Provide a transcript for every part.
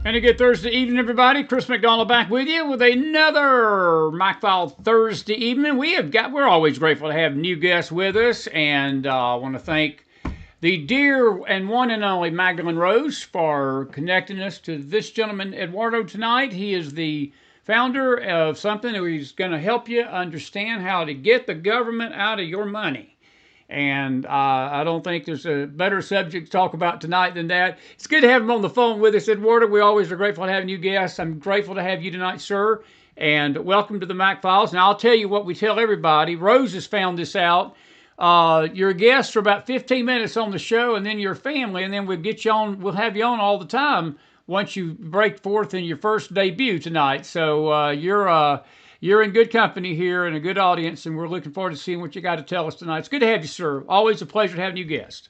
And a good Thursday evening, everybody. Chris McDonald back with you with another McFiles Thursday evening. We're always grateful to have new guests with us, and I want to thank the dear and one and only Magdalene Rose for connecting us to this gentleman, Eduardo, tonight. He is the founder of something that he's going to help you understand how to get the government out of your money. And I don't think there's a better subject to talk about tonight than that. It's good to have him on the phone with us, Eduardo. We always are grateful to have new guests. I'm grateful to have you tonight, sir. And welcome to the McFiles. Now, I'll tell you what we tell everybody. Rose has found this out. You're a guest for about 15 minutes on the show, and then your family, and then we'll get you on. We'll have you on all the time once you break forth in your first debut tonight. So you're in good company here and a good audience, and we're looking forward to seeing what you got to tell us tonight. It's good to have you, sir. Always a pleasure to have you guest.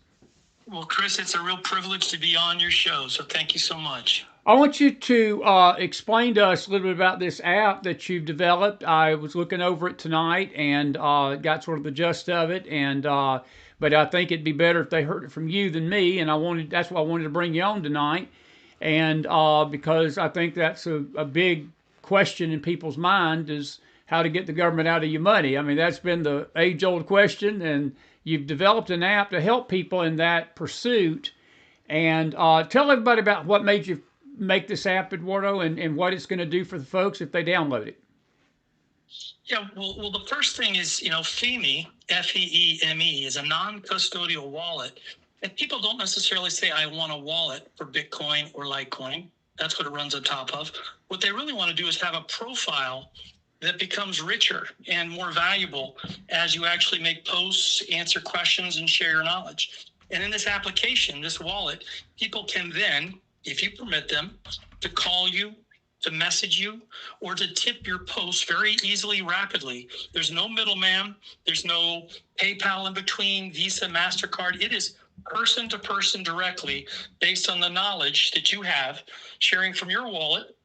Well, Chris, it's a real privilege to be on your show, so thank you so much. I want you to explain to us a little bit about this app that you've developed. I was looking over it tonight and got sort of the gist of it, and but I think it'd be better if they heard it from you than me, and that's why I wanted to bring you on tonight, and because I think that's a big question in people's mind is how to get the government out of your money. I mean, that's been the age-old question, and you've developed an app to help people in that pursuit. And tell everybody about what made you make this app, Eduardo, and what it's going to do for the folks if they download it. Yeah, well, the first thing is, FeeMe, F-E-E-M-E, is a non-custodial wallet. And people don't necessarily say, I want a wallet for Bitcoin or Litecoin. That's what it runs on top of. What they really want to do is have a profile that becomes richer and more valuable as you actually make posts, answer questions, and share your knowledge. And in this application, this wallet, people can then, if you permit them, to call you, to message you or to tip your posts very easily, rapidly. There's no middleman. There's no PayPal in between, Visa, MasterCard. It is person to person directly based on the knowledge that you have, sharing from your wallet,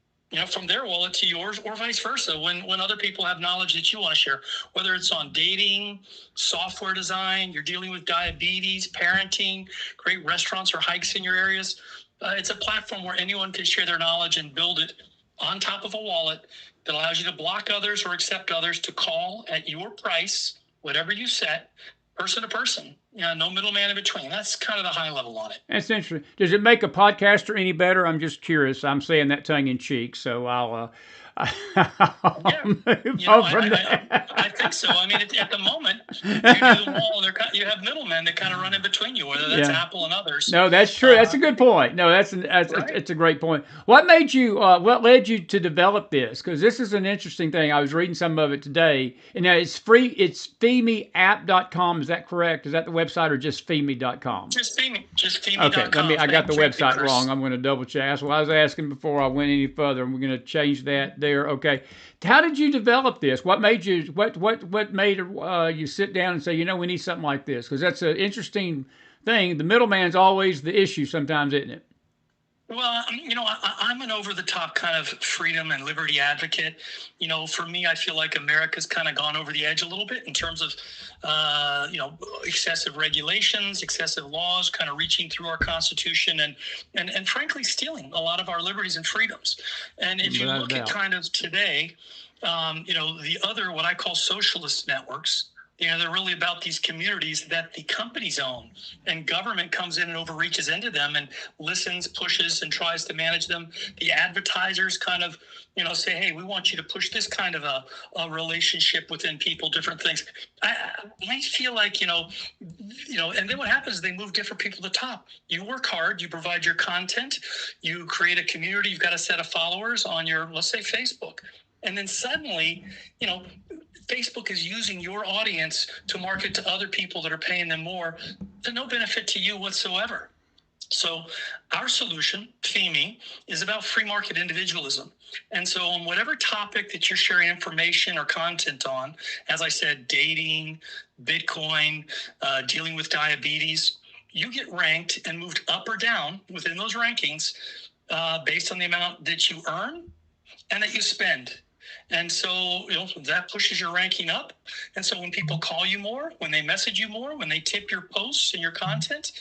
from their wallet to yours, or vice versa. When other people have knowledge that you want to share, whether it's on dating, software design, you're dealing with diabetes, parenting, great restaurants or hikes in your areas, it's a platform where anyone can share their knowledge and build it on top of a wallet that allows you to block others or accept others to call at your price, whatever you set, person to person. No middleman in between. That's kind of the high level on it. That's interesting. Does it make a podcaster any better? I'm just curious. I'm saying that tongue in cheek, so I'll move on from that. I think so. I mean, at the moment, you do the wall, you have middlemen that kind of run in between you, whether that's Apple and others. No, that's true. That's a good point. No, it's a great point. What made you? What led you to develop this? Because this is an interesting thing. I was reading some of it today, and now it's free. It's FeeMeApp.com. Is that correct? Is that the website or just FeeMe.com? Just FeeMe. Just FeeMe.com. Okay, I got the website wrong. I'm going to double check. That's what I was asking before I went any further, and we're going to change that there. Okay. How did you develop this? What made you? What made you sit down and say, we need something like this? Because that's an interesting thing. The middleman's always the issue sometimes, isn't it? Well, I'm an over-the-top kind of freedom and liberty advocate. For me, I feel like America's kind of gone over the edge a little bit in terms of, excessive regulations, excessive laws, kind of reaching through our Constitution and frankly, stealing a lot of our liberties and freedoms. And if you look at kind of today, the other, what I call socialist networks, they're really about these communities that the companies own, and government comes in and overreaches into them and listens, pushes, and tries to manage them. The advertisers kind of, say, hey, we want you to push this kind of a relationship within people, different things. I feel like, and then what happens is they move different people to the top. You work hard, you provide your content, you create a community, you've got a set of followers on your, let's say, Facebook. And then suddenly, Facebook is using your audience to market to other people that are paying them more to no benefit to you whatsoever. So our solution, FeeMe, is about free market individualism. And so on whatever topic that you're sharing information or content on, as I said, dating, Bitcoin, dealing with diabetes, you get ranked and moved up or down within those rankings based on the amount that you earn and that you spend. And so, that pushes your ranking up. And so when people call you more, when they message you more, when they tip your posts and your content,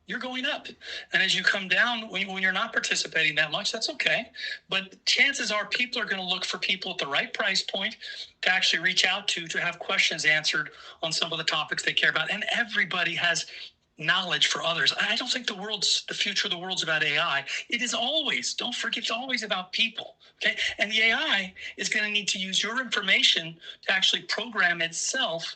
you're going up. And as you come down, when you're not participating that much, that's okay. But chances are people are going to look for people at the right price point to actually reach out to have questions answered on some of the topics they care about. And everybody has knowledge for others. I don't think the future of the world's about AI. It is always, don't forget, it's always about people. Okay. And the AI is going to need to use your information to actually program itself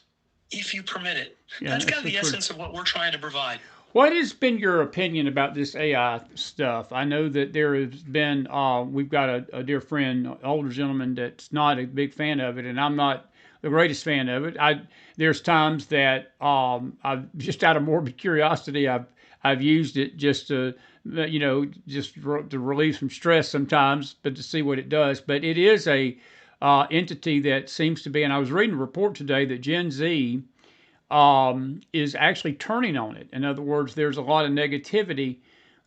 if you permit it. Yeah, that's kind of the essence of what we're trying to provide. What has been your opinion about this AI stuff? I know that there has been, we've got a dear friend, an older gentleman that's not a big fan of it, and I'm not the greatest fan of it. There's times that I've just out of morbid curiosity, I've used it just to to relieve some stress sometimes, but to see what it does. But it is a entity that seems to be, and I was reading a report today that Gen Z is actually turning on it. In other words, there's a lot of negativity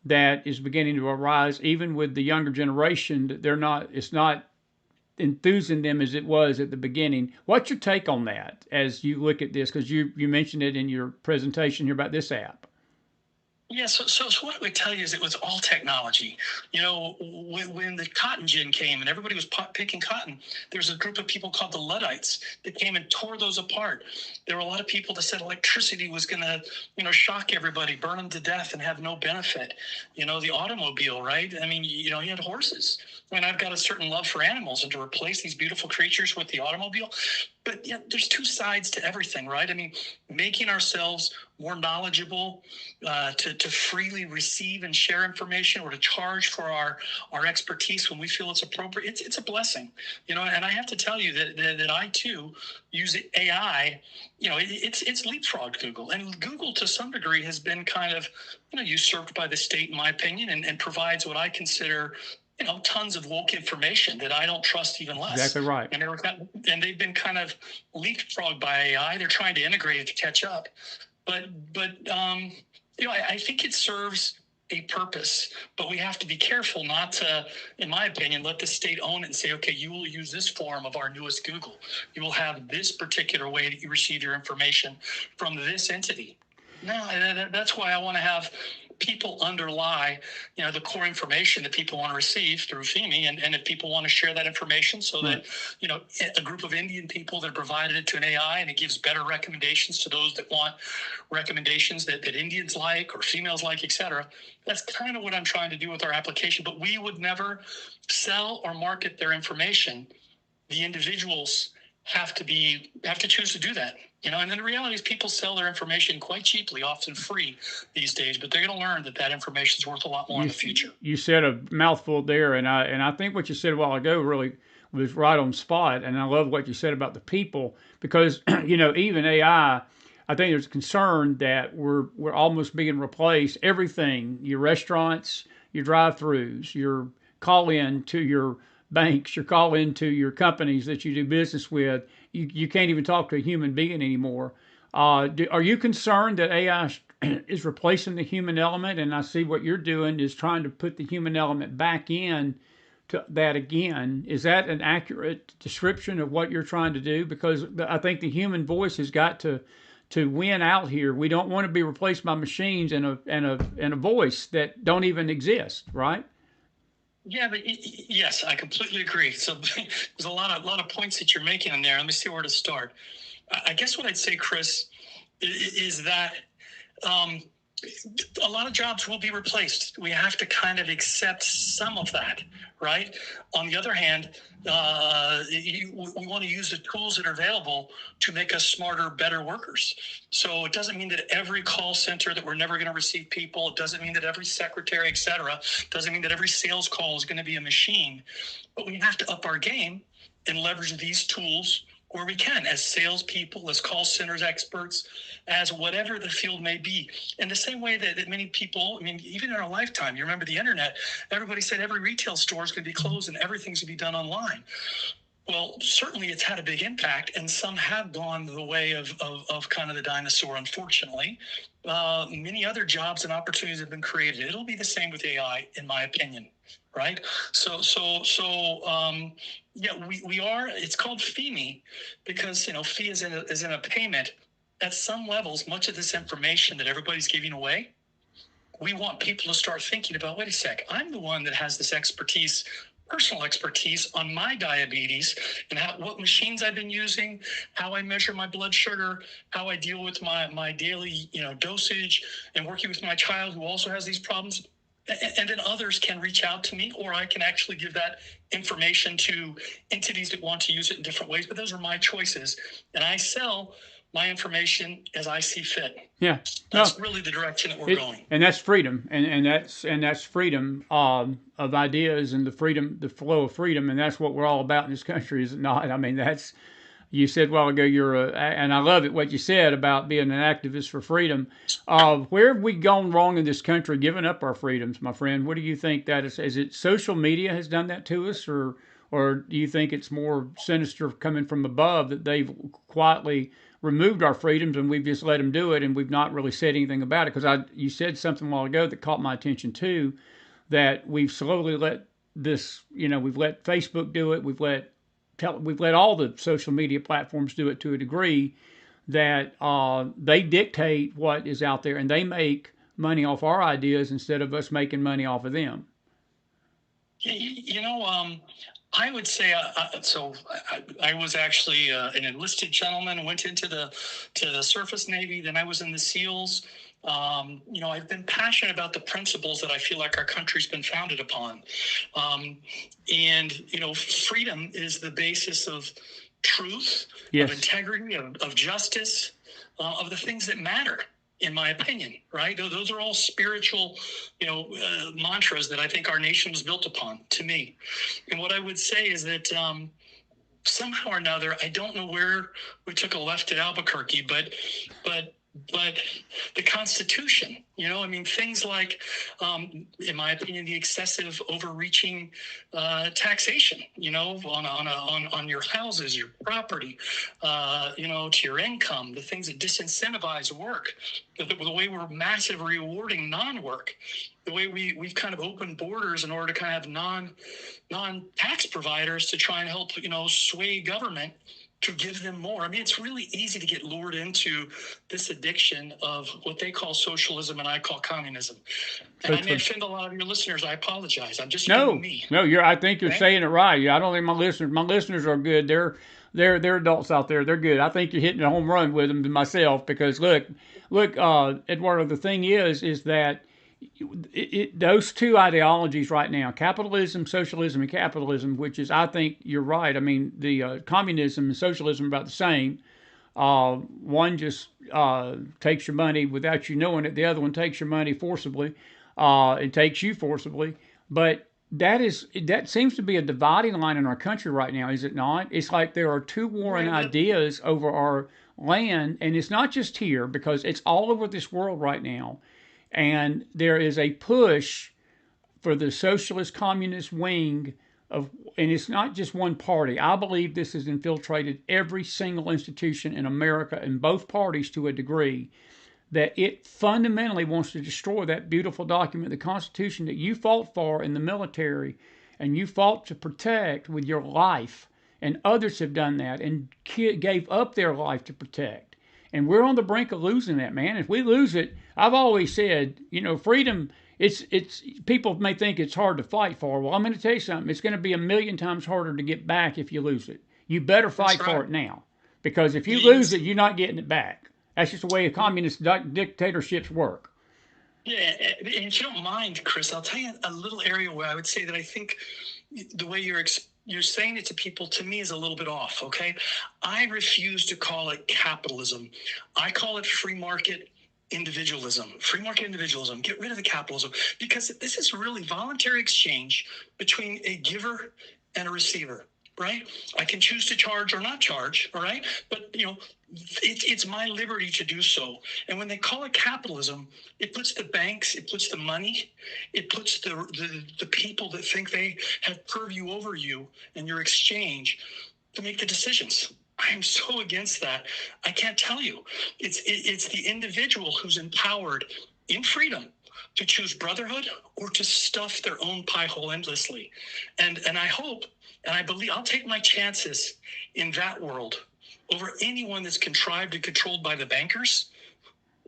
that is beginning to arise, even with the younger generation. That it's not enthusing them as it was at the beginning. What's your take on that as you look at this? Because you mentioned it in your presentation here about this app. Yeah, so what I would tell you is it was all technology. When the cotton gin came and everybody was picking cotton, there was a group of people called the Luddites that came and tore those apart. There were a lot of people that said electricity was going to, shock everybody, burn them to death and have no benefit. The automobile, right? I mean, you had horses. I mean, I've got a certain love for animals, and to replace these beautiful creatures with the automobile. But there's two sides to everything, right? I mean, making ourselves more knowledgeable, to freely receive and share information, or to charge for our expertise when we feel it's appropriate. It's a blessing, and I have to tell you that I too use AI. It's leapfrogged Google, and Google to some degree has been kind of usurped by the state, in my opinion, and provides what I consider tons of woke information that I don't trust even less. Exactly right. And they've been kind of leapfrogged by AI. They're trying to integrate it to catch up. But I think it serves a purpose, but we have to be careful not to, in my opinion, let the state own it and say, okay, you will use this form of our newest Google. You will have this particular way that you receive your information from this entity. No, that's why I want to have people underlie, the core information that people want to receive through FeeMe, and if people want to share that information, so that a group of Indian people that provided it to an AI, and it gives better recommendations to those that want recommendations that Indians like or females like, etc. That's kind of what I'm trying to do with our application. But we would never sell or market their information. The individuals have to choose to do that. And then the reality is people sell their information quite cheaply, often free these days, but they're going to learn that information is worth a lot more in the future. You said a mouthful there, and I think what you said a while ago really was right on spot, and I love what you said about the people, because, even AI, I think there's a concern that we're almost being replaced. Everything, your restaurants, your drive-throughs, your call-in to your banks, your call-in to your companies that you do business with, you can't even talk to a human being anymore. Are you concerned that AI is replacing the human element? And I see what you're doing is trying to put the human element back in to that again. Is that an accurate description of what you're trying to do? Because I think the human voice has got to win out here. We don't want to be replaced by machines and a voice that don't even exist, right? Yeah, but yes, I completely agree. So there's a lot of points that you're making in there. Let me see where to start. I guess what I'd say, Chris, is that a lot of jobs will be replaced. We have to kind of accept some of that, right? On the other hand, we want to use the tools that are available to make us smarter, better workers. So it doesn't mean that every call center that we're never going to receive people. It doesn't mean that every secretary, et cetera. It doesn't mean that every sales call is going to be a machine. But we have to up our game and leverage these tools where we can, as salespeople, as call centers experts, as whatever the field may be. In the same way that many people, even in our lifetime, you remember the internet, everybody said every retail store is going to be closed and everything's going to be done online. Well, certainly it's had a big impact, and some have gone the way of kind of the dinosaur, unfortunately. Many other jobs and opportunities have been created. It'll be the same with AI, in my opinion. Right. So we are. It's called FeeMe because fee is in a payment. At some levels, much of this information that everybody's giving away, we want people to start thinking about. Wait a sec. I'm the one that has this expertise, personal expertise on my diabetes and what machines I've been using, how I measure my blood sugar, how I deal with my daily dosage, and working with my child who also has these problems. And then others can reach out to me, or I can actually give that information to entities that want to use it in different ways. But those are my choices. And I sell my information as I see fit. Yeah. That's really the direction that we're going. And that's freedom. And that's freedom of ideas and the flow of freedom. And that's what we're all about in this country, is it not? That's, you said a while ago, and I love it what you said about being an activist for freedom. Where have we gone wrong in this country, giving up our freedoms, my friend? What do you think that is? Is it social media has done that to us, or do you think it's more sinister coming from above, that they've quietly removed our freedoms and we've just let them do it and we've not really said anything about it? Because you said something a while ago that caught my attention too, that we've slowly let this, we've let Facebook do it, we've let all the social media platforms do it to a degree that they dictate what is out there, and they make money off our ideas instead of us making money off of them. I would say I was actually an enlisted gentleman, went into the surface Navy, then I was in the SEALs. I've been passionate about the principles that I feel like our country's been founded upon. Freedom is the basis of truth, yes, of integrity, of justice, of the things that matter, in my opinion, right? Those are all spiritual, mantras that I think our nation was built upon, to me. And what I would say is that somehow or another, I don't know where we took a left at Albuquerque, but But the Constitution, I mean, things like, in my opinion, the excessive overreaching taxation, on your houses, your property, to your income, the things that disincentivize work, the way we're massively rewarding non-work, the way we've kind of opened borders in order to kind of have non-tax providers to try and help, sway government to give them more. I mean, it's really easy to get lured into this addiction of what they call socialism and I call communism. And I may offend a lot of your listeners. I apologize. I'm just being me. No, I think you're saying it right. I don't think my listeners are good. They're adults out there. They're good. I think you're hitting a home run with them to myself because look, Eduardo, the thing is that those two ideologies right now, capitalism, socialism, and capitalism, which is, I think you're right. I mean, the communism and socialism are about the same. One just takes your money without you knowing it. The other one takes your money forcibly and takes you forcibly. But that seems to be a dividing line in our country right now, is it not? It's like there are two warring ideas over our land, and it's not just here because it's all over this world right now. And there is a push for the socialist communist wing of, and it's not just one party. I believe this has infiltrated every single institution in America and both parties to a degree that it fundamentally wants to destroy that beautiful document, the Constitution that you fought for in the military and you fought to protect with your life. And others have done that and gave up their life to protect. And we're on the brink of losing that, man. If we lose it, I've always said, freedom. It's people may think it's hard to fight for. Well, I'm going to tell you something. It's going to be a million times harder to get back if you lose it. You better fight for it now, because if you lose it, you're not getting it back. That's just the way communist dictatorships work. Yeah, and if you don't mind, Chris, I'll tell you a little area where I would say that I think the way you're saying it to people, to me, is a little bit off, okay? I refuse to call it capitalism. I call it free market individualism. Free market individualism. Get rid of the capitalism, because this is really voluntary exchange between a giver and a receiver, right? I can choose to charge or not charge, all right? But, it's my liberty to do so. And when they call it capitalism, it puts the banks, it puts the money, it puts the people that think they have purview over you and your exchange to make the decisions. I am so against that. I can't tell you. It's the individual who's empowered in freedom to choose brotherhood or to stuff their own pie hole endlessly. And I hope and I believe I'll take my chances in that world over anyone that's contrived and controlled by the bankers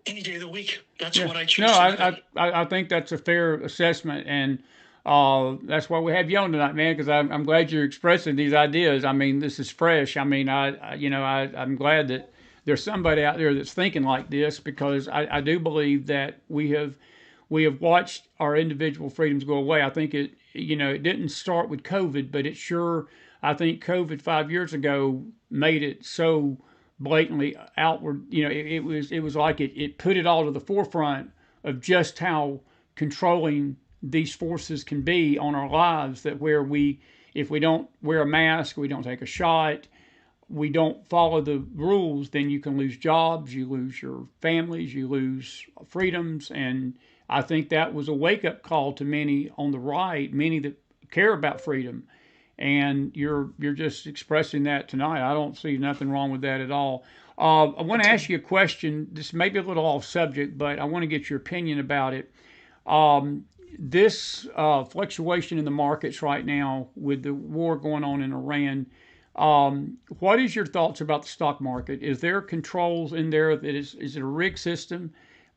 any day of the week. That's what I choose. No, I think that's a fair assessment, and that's why we have you on tonight, man. Because I'm glad you're expressing these ideas. I mean, this is fresh. I mean, I'm glad that there's somebody out there that's thinking like this, because I do believe that we have watched our individual freedoms go away. I think it didn't start with COVID, but it sure. I think COVID 5 years ago made it so blatantly outward. It was like it put it all to the forefront of just how controlling these forces can be on our lives. That if we don't wear a mask, we don't take a shot, we don't follow the rules, then you can lose jobs, you lose your families, you lose freedoms. And I think that was a wake-up call to many on the right, many that care about freedom. And you're just expressing that tonight. I don't see nothing wrong with that at all. I want to ask you a question. This may be a little off subject, but I want to get your opinion about it. This fluctuation in the markets right now with the war going on in Iran, what is your thoughts about the stock market? Is there controls in there? Is it a rigged system?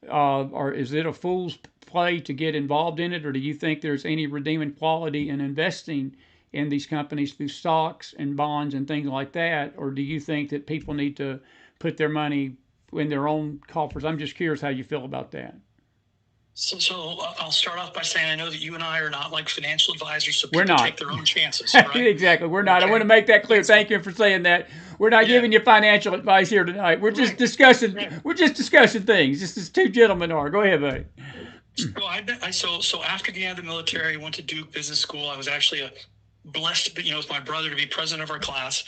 Or is it a fool's play to get involved in it? Or do you think there's any redeeming quality in investing in these companies through stocks and bonds and things like that? Or do you think that people need to put their money in their own coffers? I'm just curious how you feel about that. So I'll start off by saying I know that you and I are not like financial advisors, so people take their own chances. Right? Exactly, we're not. Okay. I want to make that clear. Thank you for saying that. We're not giving you financial advice here tonight. We're just discussing. We're just discussing things, just as two gentlemen are. Go ahead, buddy. So after getting out of the military, I went to Duke Business School. I was actually blessed, with my brother to be president of our class.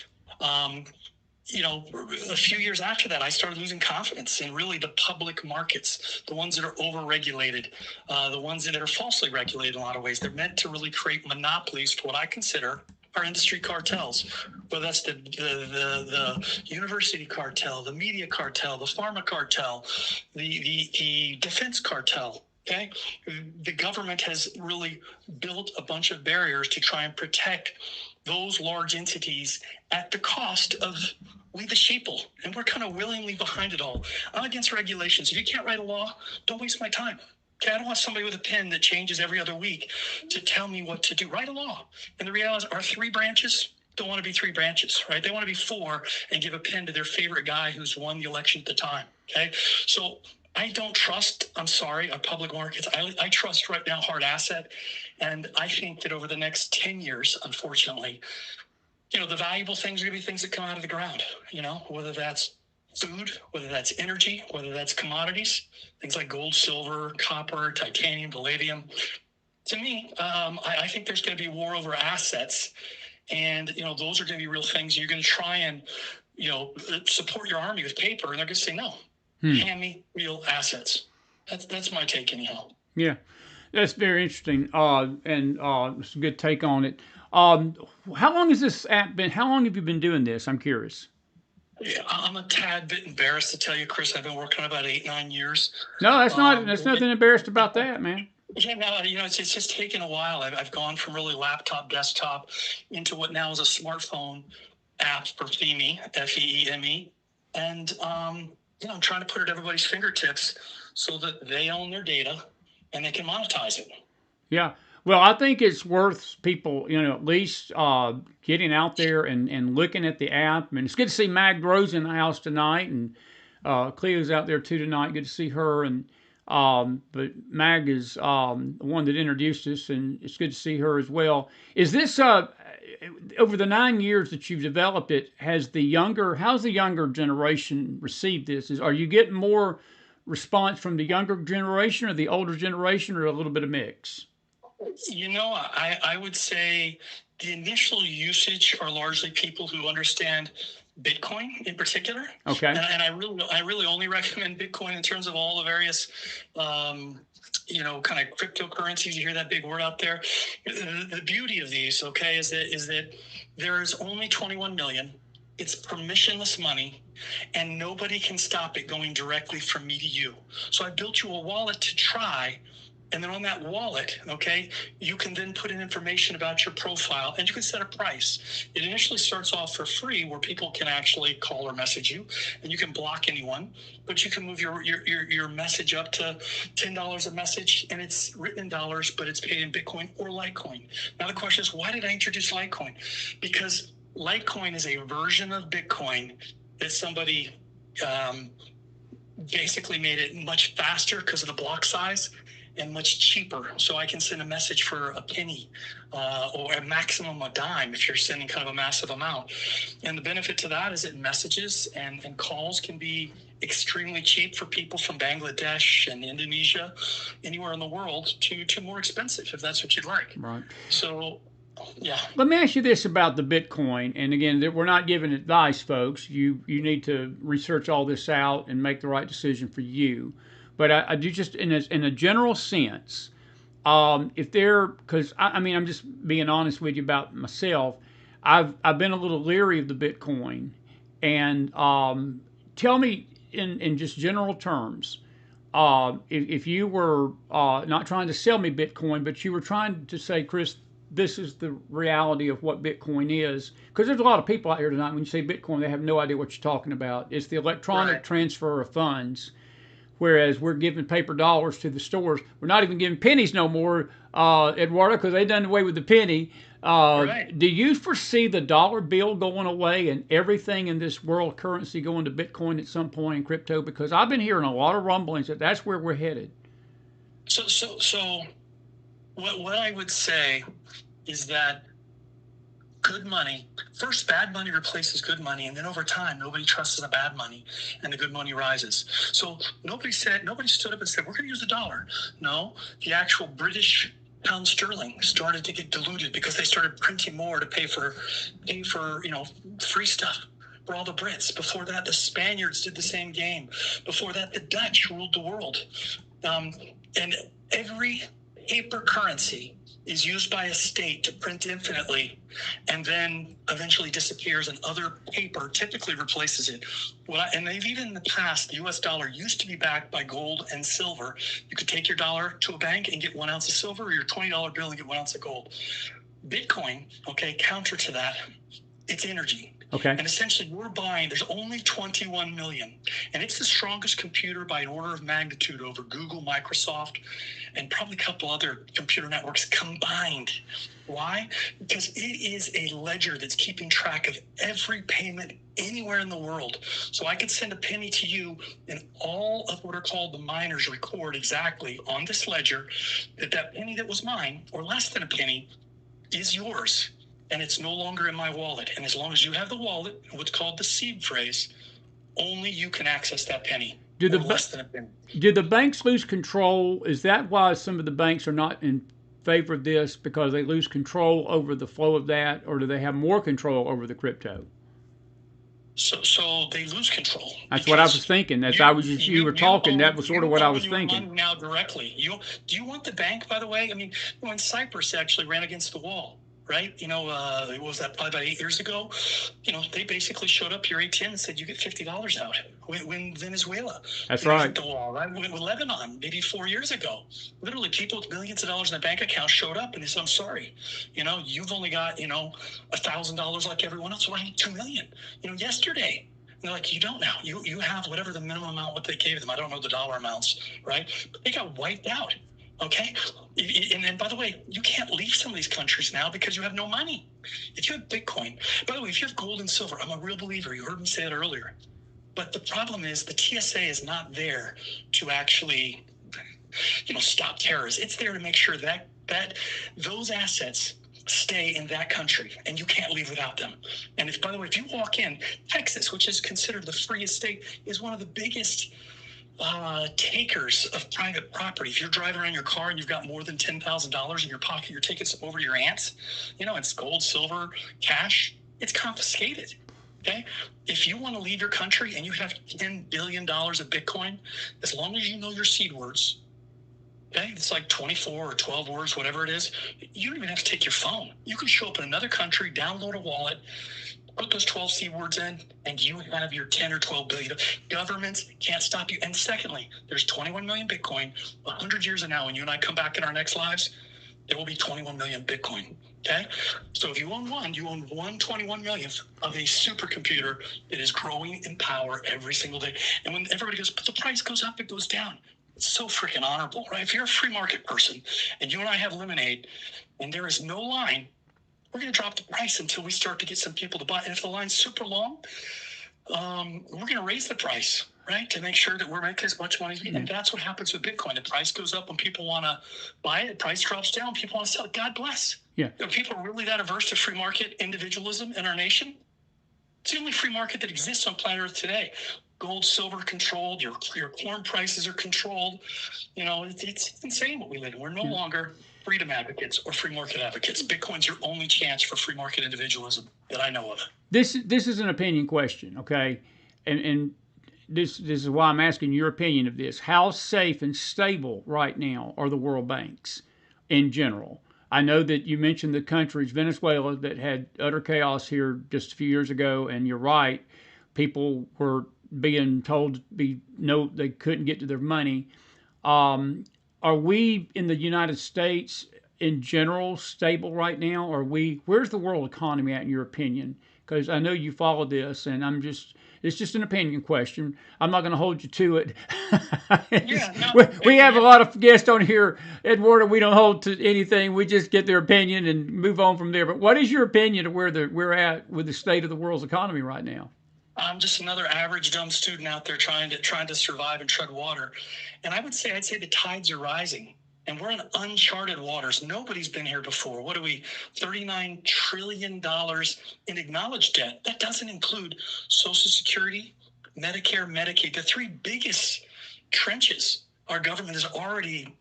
a few years after that, I started losing confidence in really the public markets, the ones that are overregulated, the ones that are falsely regulated in a lot of ways. They're meant to really create monopolies for what I consider our industry cartels, whether that's the university cartel, the media cartel, the pharma cartel, the defense cartel. Okay, the government has really built a bunch of barriers to try and protect those large entities at the cost of we the sheeple, and we're kind of willingly behind it all. I'm against regulations. If you can't write a law, don't waste my time. Okay, I don't want somebody with a pen that changes every other week to tell me what to do. Write a law. And the reality is, our 3 branches don't want to be 3 branches, right? They want to be 4 and give a pen to their favorite guy who's won the election at the time. Okay, so I don't trust, I'm sorry, our public markets. I trust right now hard asset. And I think that over the next 10 years, unfortunately, the valuable things are going to be things that come out of the ground, whether that's food, whether that's energy, whether that's commodities, things like gold, silver, copper, titanium, palladium. To me, I think there's going to be a war over assets. And, those are going to be real things. You're going to try and, support your army with paper, and they're going to say, no, hand me real assets. That's my take anyhow. Yeah, that's very interesting, and it's a good take on it. How long has this app been? How long have you been doing this? I'm curious. Yeah, I'm a tad bit embarrassed to tell you, Chris. I've been working about 8-9 years. No, that's not. There's nothing embarrassed about that, man. Yeah, no, it's just taken a while. I've gone from really laptop, desktop, into what now is a smartphone app for FeeMe, FeeMe, and I'm trying to put it at everybody's fingertips so that they own their data and they can monetize it. Yeah. Well, I think it's worth people, at least getting out there and looking at the app. And it's good to see Mag Rose in the house tonight, and Cleo's out there too tonight. Good to see her. And but Mag is the one that introduced us, and it's good to see her as well. Is this over the 9 years that you've developed it? How's the younger generation received this? Are you getting more response from the younger generation or the older generation, or a little bit of mix? I would say the initial usage are largely people who understand Bitcoin in particular. Okay. And I really only recommend Bitcoin in terms of all the various, kind of cryptocurrencies. You hear that big word out there. The beauty of these, okay, is that there is only 21 million. It's permissionless money, and nobody can stop it going directly from me to you. So I built you a wallet to try. And then on that wallet, okay, you can then put in information about your profile, and you can set a price. It initially starts off for free, where people can actually call or message you, and you can block anyone, but you can move your message up to $10 a message, and it's written in dollars, but it's paid in Bitcoin or Litecoin. Now the question is, why did I introduce Litecoin? Because Litecoin is a version of Bitcoin that somebody basically made it much faster because of the block size, and much cheaper. So I can send a message for a penny or a maximum a dime if you're sending kind of a massive amount. And the benefit to that is that messages and calls can be extremely cheap for people from Bangladesh and Indonesia, anywhere in the world, to more expensive if that's what you'd like. Right. So, yeah. Let me ask you this about the Bitcoin. And again, we're not giving advice, folks. You need to research all this out and make the right decision for you. But I do just in a general sense, because I'm just being honest with you about myself. I've been a little leery of the Bitcoin, and tell me in just general terms, if you were not trying to sell me Bitcoin, but you were trying to say, Chris, this is the reality of what Bitcoin is. Because there's a lot of people out here tonight, when you say Bitcoin, they have no idea what you're talking about. It's the electronic transfer of funds. Whereas we're giving paper dollars to the stores. We're not even giving pennies no more, Eduardo, because they done away with the penny. Do you foresee the dollar bill going away and everything in this world currency going to Bitcoin at some point in crypto? Because I've been hearing a lot of rumblings that that's where we're headed. So what I would say is that good money, first bad money replaces good money, and then over time nobody trusts the bad money, and the good money rises. So nobody stood up and said, we're going to use the dollar. No, the actual British pound sterling started to get diluted because they started printing more to pay for free stuff. were all the Brits. Before that, the Spaniards did the same game. Before that, the Dutch ruled the world. And every paper currency is used by a state to print infinitely and then eventually disappears, and other paper typically replaces it. And they've even in the past, the US dollar used to be backed by gold and silver. You could take your dollar to a bank and get 1 ounce of silver, or your $20 bill and get 1 ounce of gold. Bitcoin, okay, counter to that, it's energy. Okay. And essentially we're buying, there's only 21 million. And it's the strongest computer by an order of magnitude over Google, Microsoft, and probably a couple other computer networks combined. Why? Because it is a ledger that's keeping track of every payment anywhere in the world. So I could send a penny to you, and all of what are called the miners record exactly on this ledger that penny that was mine, or less than a penny, is yours. And it's no longer in my wallet. And as long as you have the wallet, what's called the seed phrase, only you can access that penny. Less than a penny. Do the banks lose control? Is that why some of the banks are not in favor of this, because they lose control over the flow of that, or do they have more control over the crypto? So they lose control. That's what I was thinking. As you were talking, that was sort of what I was thinking. Now directly. Do you want the bank, by the way? I mean, when Cyprus actually ran against the wall, right? What was that, probably about 8 years ago? They basically showed up your ATM and said, you get $50 out. When Venezuela. That's right. The wall, right? With Lebanon, maybe 4 years ago. Literally, people with millions of dollars in their bank account showed up and they said, I'm sorry. You've only got, $1,000 like everyone else. Well, I need $2 million. Yesterday. And they're like, you don't now. You have whatever the minimum amount, what they gave them. I don't know the dollar amounts, right? But they got wiped out. Okay. And then, by the way, you can't leave some of these countries now because you have no money. If you have Bitcoin, by the way, if you have gold and silver, I'm a real believer. You heard me say that earlier. But the problem is the TSA is not there to actually, stop terrorists. It's there to make sure that those assets stay in that country, and you can't leave without them. And by the way, if you walk in, Texas, which is considered the freest state, is one of the biggest takers of private property. If you're driving around your car and you've got more than $10,000 in your pocket, you're taking some over to your aunts, it's gold, silver, cash, it's confiscated. Okay. If you want to leave your country and you have $10 billion of Bitcoin, as long as you know your seed words, okay, it's like 24 or 12 words, whatever it is, you don't even have to take your phone. You can show up in another country, download a wallet, put those 12 C words in, and you have your 10 or 12 billion. Governments can't stop you. And secondly, there's 21 million Bitcoin. 100 years from now, when you and I come back in our next lives, there will be 21 million Bitcoin. Okay? So if you own one, you own 1/21 millionth of a supercomputer that is growing in power every single day. And when everybody goes, but the price goes up, it goes down. It's so freaking honorable, right? If you're a free market person and you and I have lemonade and there is no line, we're going to drop the price until we start to get some people to buy. And if the line's super long, we're going to raise the price, right, to make sure that we're making as much money as we can. And that's what happens with Bitcoin. The price goes up when people want to buy it. The price drops down. People want to sell it. God bless. Yeah. Are people really that averse to free market individualism in our nation? It's the only free market that exists on planet Earth today. Gold, silver controlled. Your corn prices are controlled. It's insane what we live in. We're no longer freedom advocates or free market advocates. Bitcoin's your only chance for free market individualism that I know of. This is an opinion question, okay? And this is why I'm asking your opinion of this. How safe and stable right now are the world banks in general? I know that you mentioned the countries, Venezuela, that had utter chaos here just a few years ago, and you're right. People were being told they couldn't get to their money. Are we in the United States in general stable right now? Where's the world economy at in your opinion? Because I know you follow this, and it's just an opinion question. I'm not going to hold you to it. We have a lot of guests on here, Eduardo. We don't hold to anything. We just get their opinion and move on from there. But what is your opinion of where we're at with the state of the world's economy right now? I'm just another average dumb student out there trying to survive and tread water. And I'd say the tides are rising. And we're in uncharted waters. Nobody's been here before. What are we? $39 trillion in acknowledged debt. That doesn't include Social Security, Medicare, Medicaid. The three biggest trenches our government is already,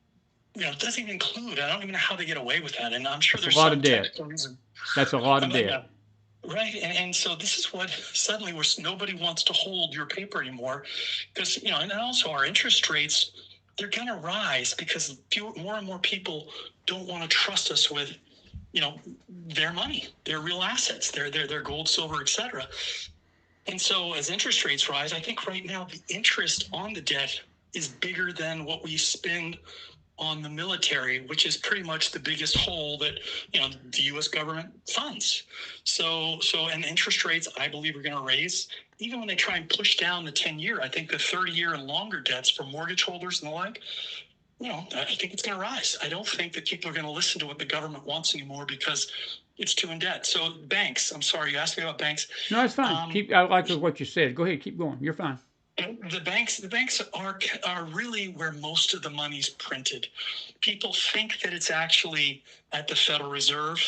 it doesn't even include. I don't even know how they get away with that. And I'm sure there's a lot of debt. That's a lot of debt. Right. And so this is what suddenly nobody wants to hold your paper anymore because, and also our interest rates, they're going to rise because more and more people don't want to trust us with, their money, their real assets, their gold, silver, etc. And so as interest rates rise, I think right now the interest on the debt is bigger than what we spend on the military, which is pretty much the biggest hole that the U.S. government funds. So and interest rates, I believe, are going to raise. Even when they try and push down the 10-year, I think the 30-year and longer debts for mortgage holders and the like, I think it's going to rise. I don't think that people are going to listen to what the government wants anymore because it's too in debt. So banks, I'm sorry, you asked me about banks. No, it's fine. I like what you said. Go ahead, keep going. You're fine. The banks are really where most of the money's printed. People think that it's actually at the Federal Reserve,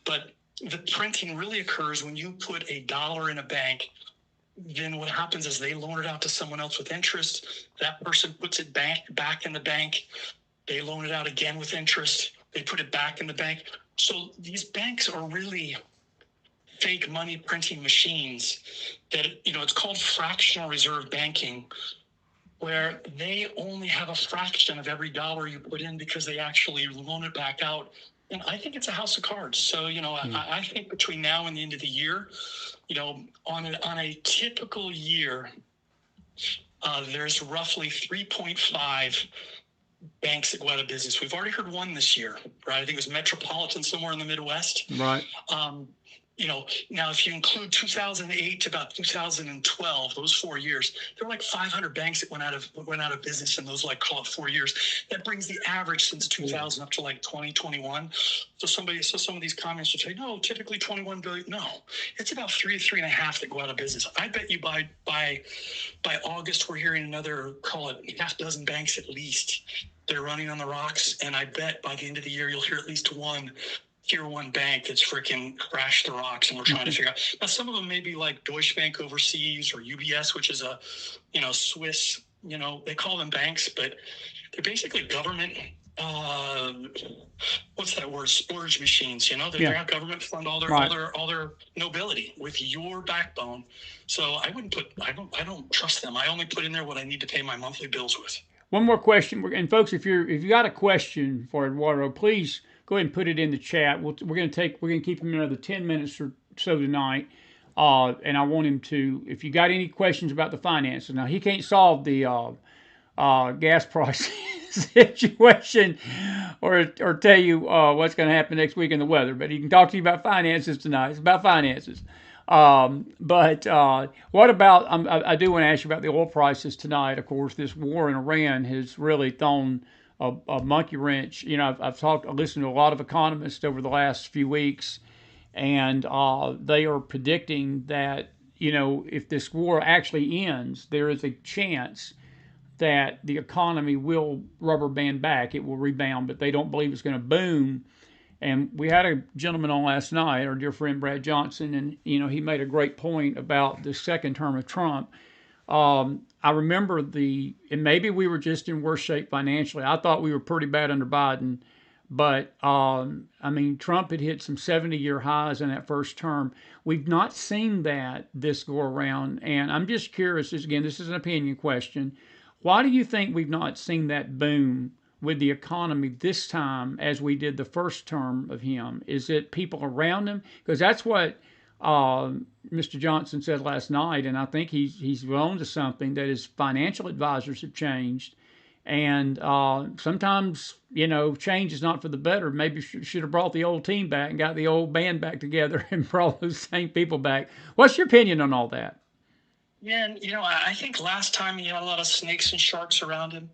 but the printing really occurs when you put $1 in a bank. Then what happens is they loan it out to someone else with interest. That person puts it back in the bank. They loan it out again with interest. They put it back in the bank. So these banks are really fake money printing machines that, it's called fractional reserve banking, where they only have a fraction of every dollar you put in because they actually loan it back out. And I think it's a house of cards. So, I think between now and the end of the year, on a typical year, there's roughly 3.5 banks that go out of business. We've already heard one this year, right? I think it was Metropolitan somewhere in the Midwest. Right. Now if you include 2008 to about 2012, those 4 years, there were like 500 banks that went out of business in those, call it 4 years. That brings the average since 2000 up to 2021. So some of these comments will say, no, typically 21 billion. No, it's about 3.5 that go out of business. I bet you by August, we're hearing another, call it half dozen banks at least. They're running on the rocks. And I bet by the end of the year, you'll hear at least one Tier 1 bank that's freaking crashed the rocks, and we're trying to figure out. Now, some of them may be like Deutsche Bank overseas or UBS, which is a, Swiss, they call them banks, but they're basically government, what's that word? Splurge machines, they're not government fund all their nobility with your backbone. So I don't trust them. I only put in there what I need to pay my monthly bills with. One more question, and folks, if you got a question for Eduardo, please go ahead and put it in the chat. We're going to keep him another 10 minutes or so tonight, and I want him to. If you got any questions about the finances, now he can't solve the gas price situation or tell you what's going to happen next week in the weather, but he can talk to you about finances tonight. It's about finances. But what about? I do want to ask you about the oil prices tonight. Of course, this war in Iran has really thrown a monkey wrench. I've listened to a lot of economists over the last few weeks, and they are predicting that if this war actually ends, there is a chance that the economy will rubber band back. It will rebound, but they don't believe it's going to boom. And we had a gentleman on last night, our dear friend Brad Johnson, and he made a great point about the second term of Trump. I remember and maybe we were just in worse shape financially. I thought we were pretty bad under Biden, but Trump had hit some 70-year highs in that first term. We've not seen that this go around, and I'm just curious. This is an opinion question. Why do you think we've not seen that boom with the economy this time as we did the first term of him? Is it people around him? Because that's what Mr. Johnson said last night, and I think he's on to something, that his financial advisors have changed. And sometimes, change is not for the better. Maybe should have brought the old team back and got the old band back together and brought those same people back. What's your opinion on all that? Yeah, and I think last time he had a lot of snakes and sharks around him.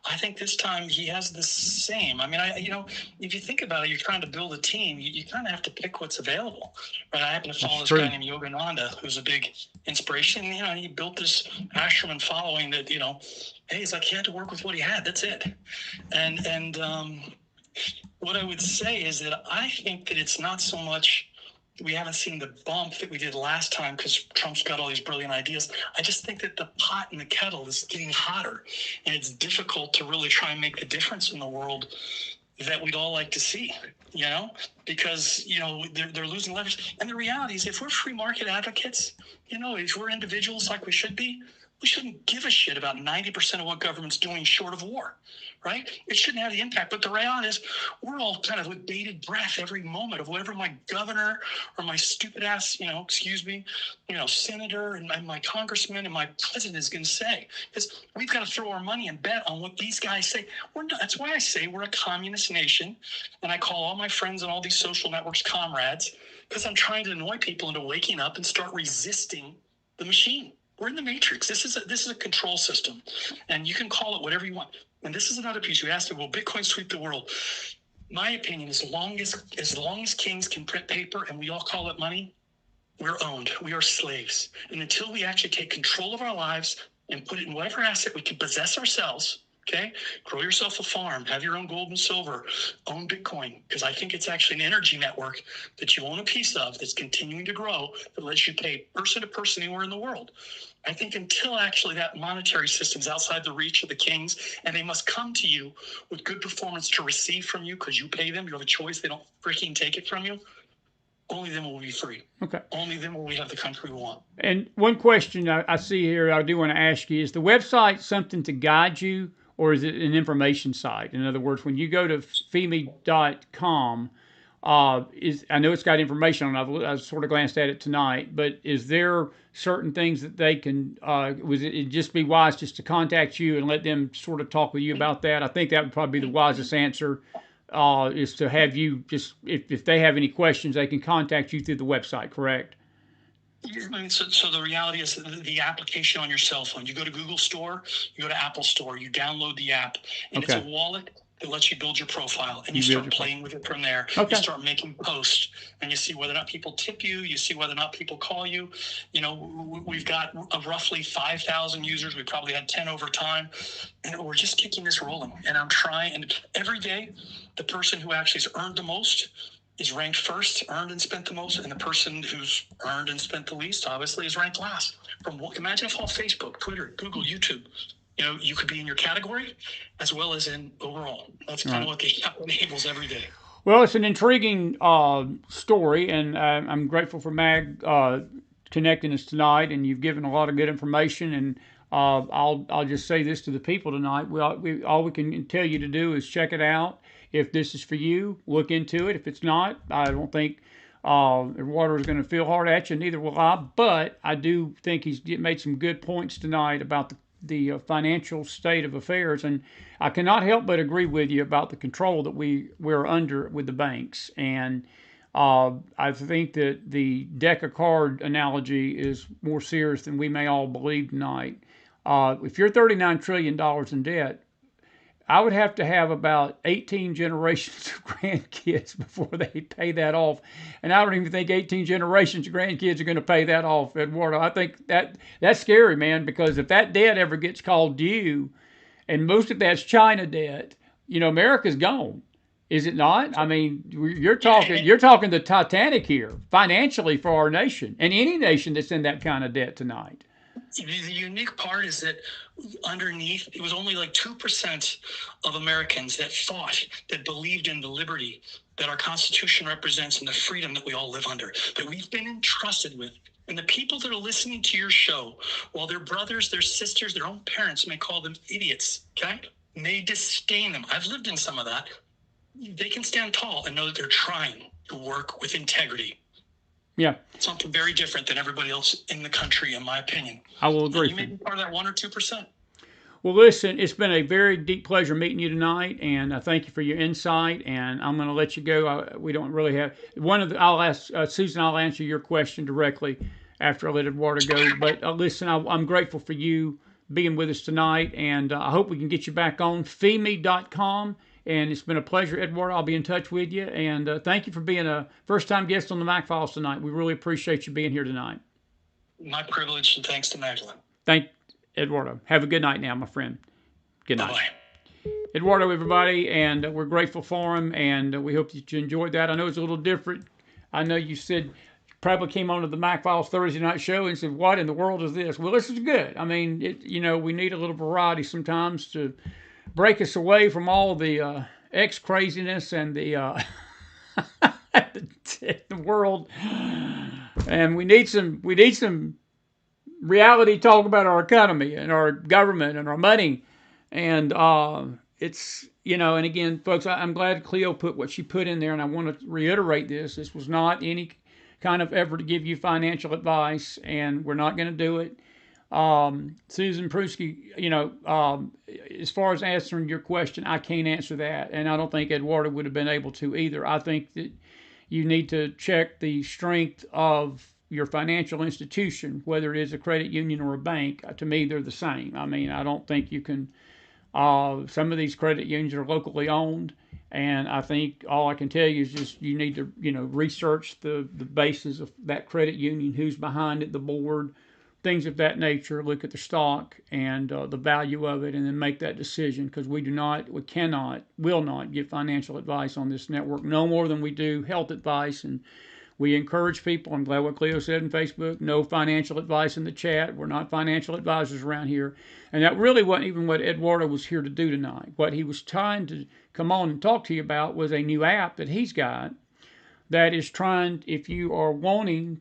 I think this time he has the same. If you think about it, you're trying to build a team. You kind of have to pick what's available. Right? I happen to follow this guy named Yogananda, who's a big inspiration. He built this ashram and following that. Hey, he's like he had to work with what he had. That's it. And what I would say is that I think that it's not so much. We haven't seen the bump that we did last time because Trump's got all these brilliant ideas. I just think that the pot in the kettle is getting hotter, and it's difficult to really try and make the difference in the world that we'd all like to see, because, they're losing leverage. And the reality is, if we're free market advocates, if we're individuals like we should be, we shouldn't give a shit about 90% of what government's doing short of war, right? It shouldn't have the impact. But the reality is, we're all kind of with bated breath every moment of whatever my governor or my stupid ass, senator and my congressman and my president is going to say. Because we've got to throw our money and bet on what these guys say. That's why I say we're a communist nation. And I call all my friends on all these social networks comrades, because I'm trying to annoy people into waking up and start resisting the machine. We're in the matrix. This is a control system, and you can call it whatever you want. And this is another piece. You asked me, will Bitcoin sweep the world? My opinion, as long as kings can print paper and we all call it money, we're owned. We are slaves. And until we actually take control of our lives and put it in whatever asset we can possess ourselves, okay? Grow yourself a farm, have your own gold and silver, own Bitcoin, because I think it's actually an energy network that you own a piece of that's continuing to grow that lets you pay person to person anywhere in the world. I think until actually that monetary system's outside the reach of the kings, and they must come to you with good performance to receive from you because you pay them, you have a choice, they don't freaking take it from you, only then will we be free. Okay. Only then will we have the country we want. And one question I see here I do want to ask you, is the website something to guide you, or is it an information site? In other words, when you go to FeeMe.com, I know it's got information on it. I sort of glanced at it tonight, but is there certain things that they can, would it just be wise just to contact you and let them sort of talk with you about that? I think that would probably be the wisest answer, is to have you just, if they have any questions, they can contact you through the website, correct? So the reality is the application on your cell phone, you go to Google Store, you go to Apple Store, you download the app, and it's a wallet that lets you build your profile, and you start playing with it from there. Okay. You start making posts, and you see whether or not people tip you. You see whether or not people call you. We've got roughly 5,000 users. We probably had 10 over time, and we're just kicking this rolling. And I'm trying, and every day, the person who actually has earned the most is ranked first, earned and spent the most, and the person who's earned and spent the least, obviously, is ranked last. Imagine if all Facebook, Twitter, Google, YouTube, you could be in your category as well as in overall. That's kind of what the app enables every day. Well, it's an intriguing story, and I'm grateful for Mag connecting us tonight, and you've given a lot of good information. And I'll just say this to the people tonight: all we can tell you to do is check it out. If this is for you, look into it. If it's not, I don't think Eduardo is going to feel hard at you, neither will I. But I do think he's made some good points tonight about the financial state of affairs. And I cannot help but agree with you about the control that we're under with the banks. And I think that the deck of card analogy is more serious than we may all believe tonight. If you're $39 trillion in debt, I would have to have about 18 generations of grandkids before they pay that off. And I don't even think 18 generations of grandkids are going to pay that off, Eduardo. I think that's scary, man, because if that debt ever gets called due, and most of that's China debt, America's gone. Is it not? I mean, you're talking the Titanic here, financially, for our nation, and any nation that's in that kind of debt tonight. The unique part is that underneath, it was only like 2% of Americans that believed in the liberty that our Constitution represents and the freedom that we all live under, that we've been entrusted with. And the people that are listening to your show, while their brothers, their sisters, their own parents may call them idiots, okay? May disdain them. I've lived in some of that. They can stand tall and know that they're trying to work with integrity. Yeah. Something very different than everybody else in the country, in my opinion. I will agree. You may be part of that 1 or 2%. Well, listen, it's been a very deep pleasure meeting you tonight, and I thank you for your insight. And I'm going to let you go. We don't really have I'll ask Susan. I'll answer your question directly after I let Eduardo go. But listen, I'm grateful for you being with us tonight, and I hope we can get you back on FeeMe.com. And it's been a pleasure, Eduardo. I'll be in touch with you. And thank you for being a first-time guest on the McFiles tonight. We really appreciate you being here tonight. My privilege, and thanks to Magdalene. Thank Eduardo. Have a good night now, my friend. Good night. Bye-bye. Eduardo, everybody, and we're grateful for him, and we hope that you enjoyed that. I know it's a little different. I know you said you probably came onto the McFiles Thursday night show and said, what in the world is this? Well, this is good. I mean, we need a little variety sometimes to break us away from all the X craziness and the the world, and we need some reality talk about our economy and our government and our money, and it's and again, folks, I'm glad Cleo put what she put in there, and I want to reiterate this. This was not any kind of effort to give you financial advice, and we're not going to do it. Susan Prusky, as far as answering your question, I can't answer that, and I don't think Eduardo would have been able to either. I think that you need to check the strength of your financial institution, whether it is a credit union or a bank. To me, they're the same. I mean, I don't think you can. Some of these credit unions are locally owned, and I think all I can tell you is just you need to, research the basis of that credit union, who's behind it, the board, things of that nature. Look at the stock and the value of it, and then make that decision. Because we cannot, will not give financial advice on this network, no more than we do health advice. And we encourage people. I'm glad what Cleo said in Facebook. No financial advice in the chat. We're not financial advisors around here. And that really wasn't even what Eduardo was here to do tonight. What he was trying to come on and talk to you about was a new app that he's got that is trying, if you are wanting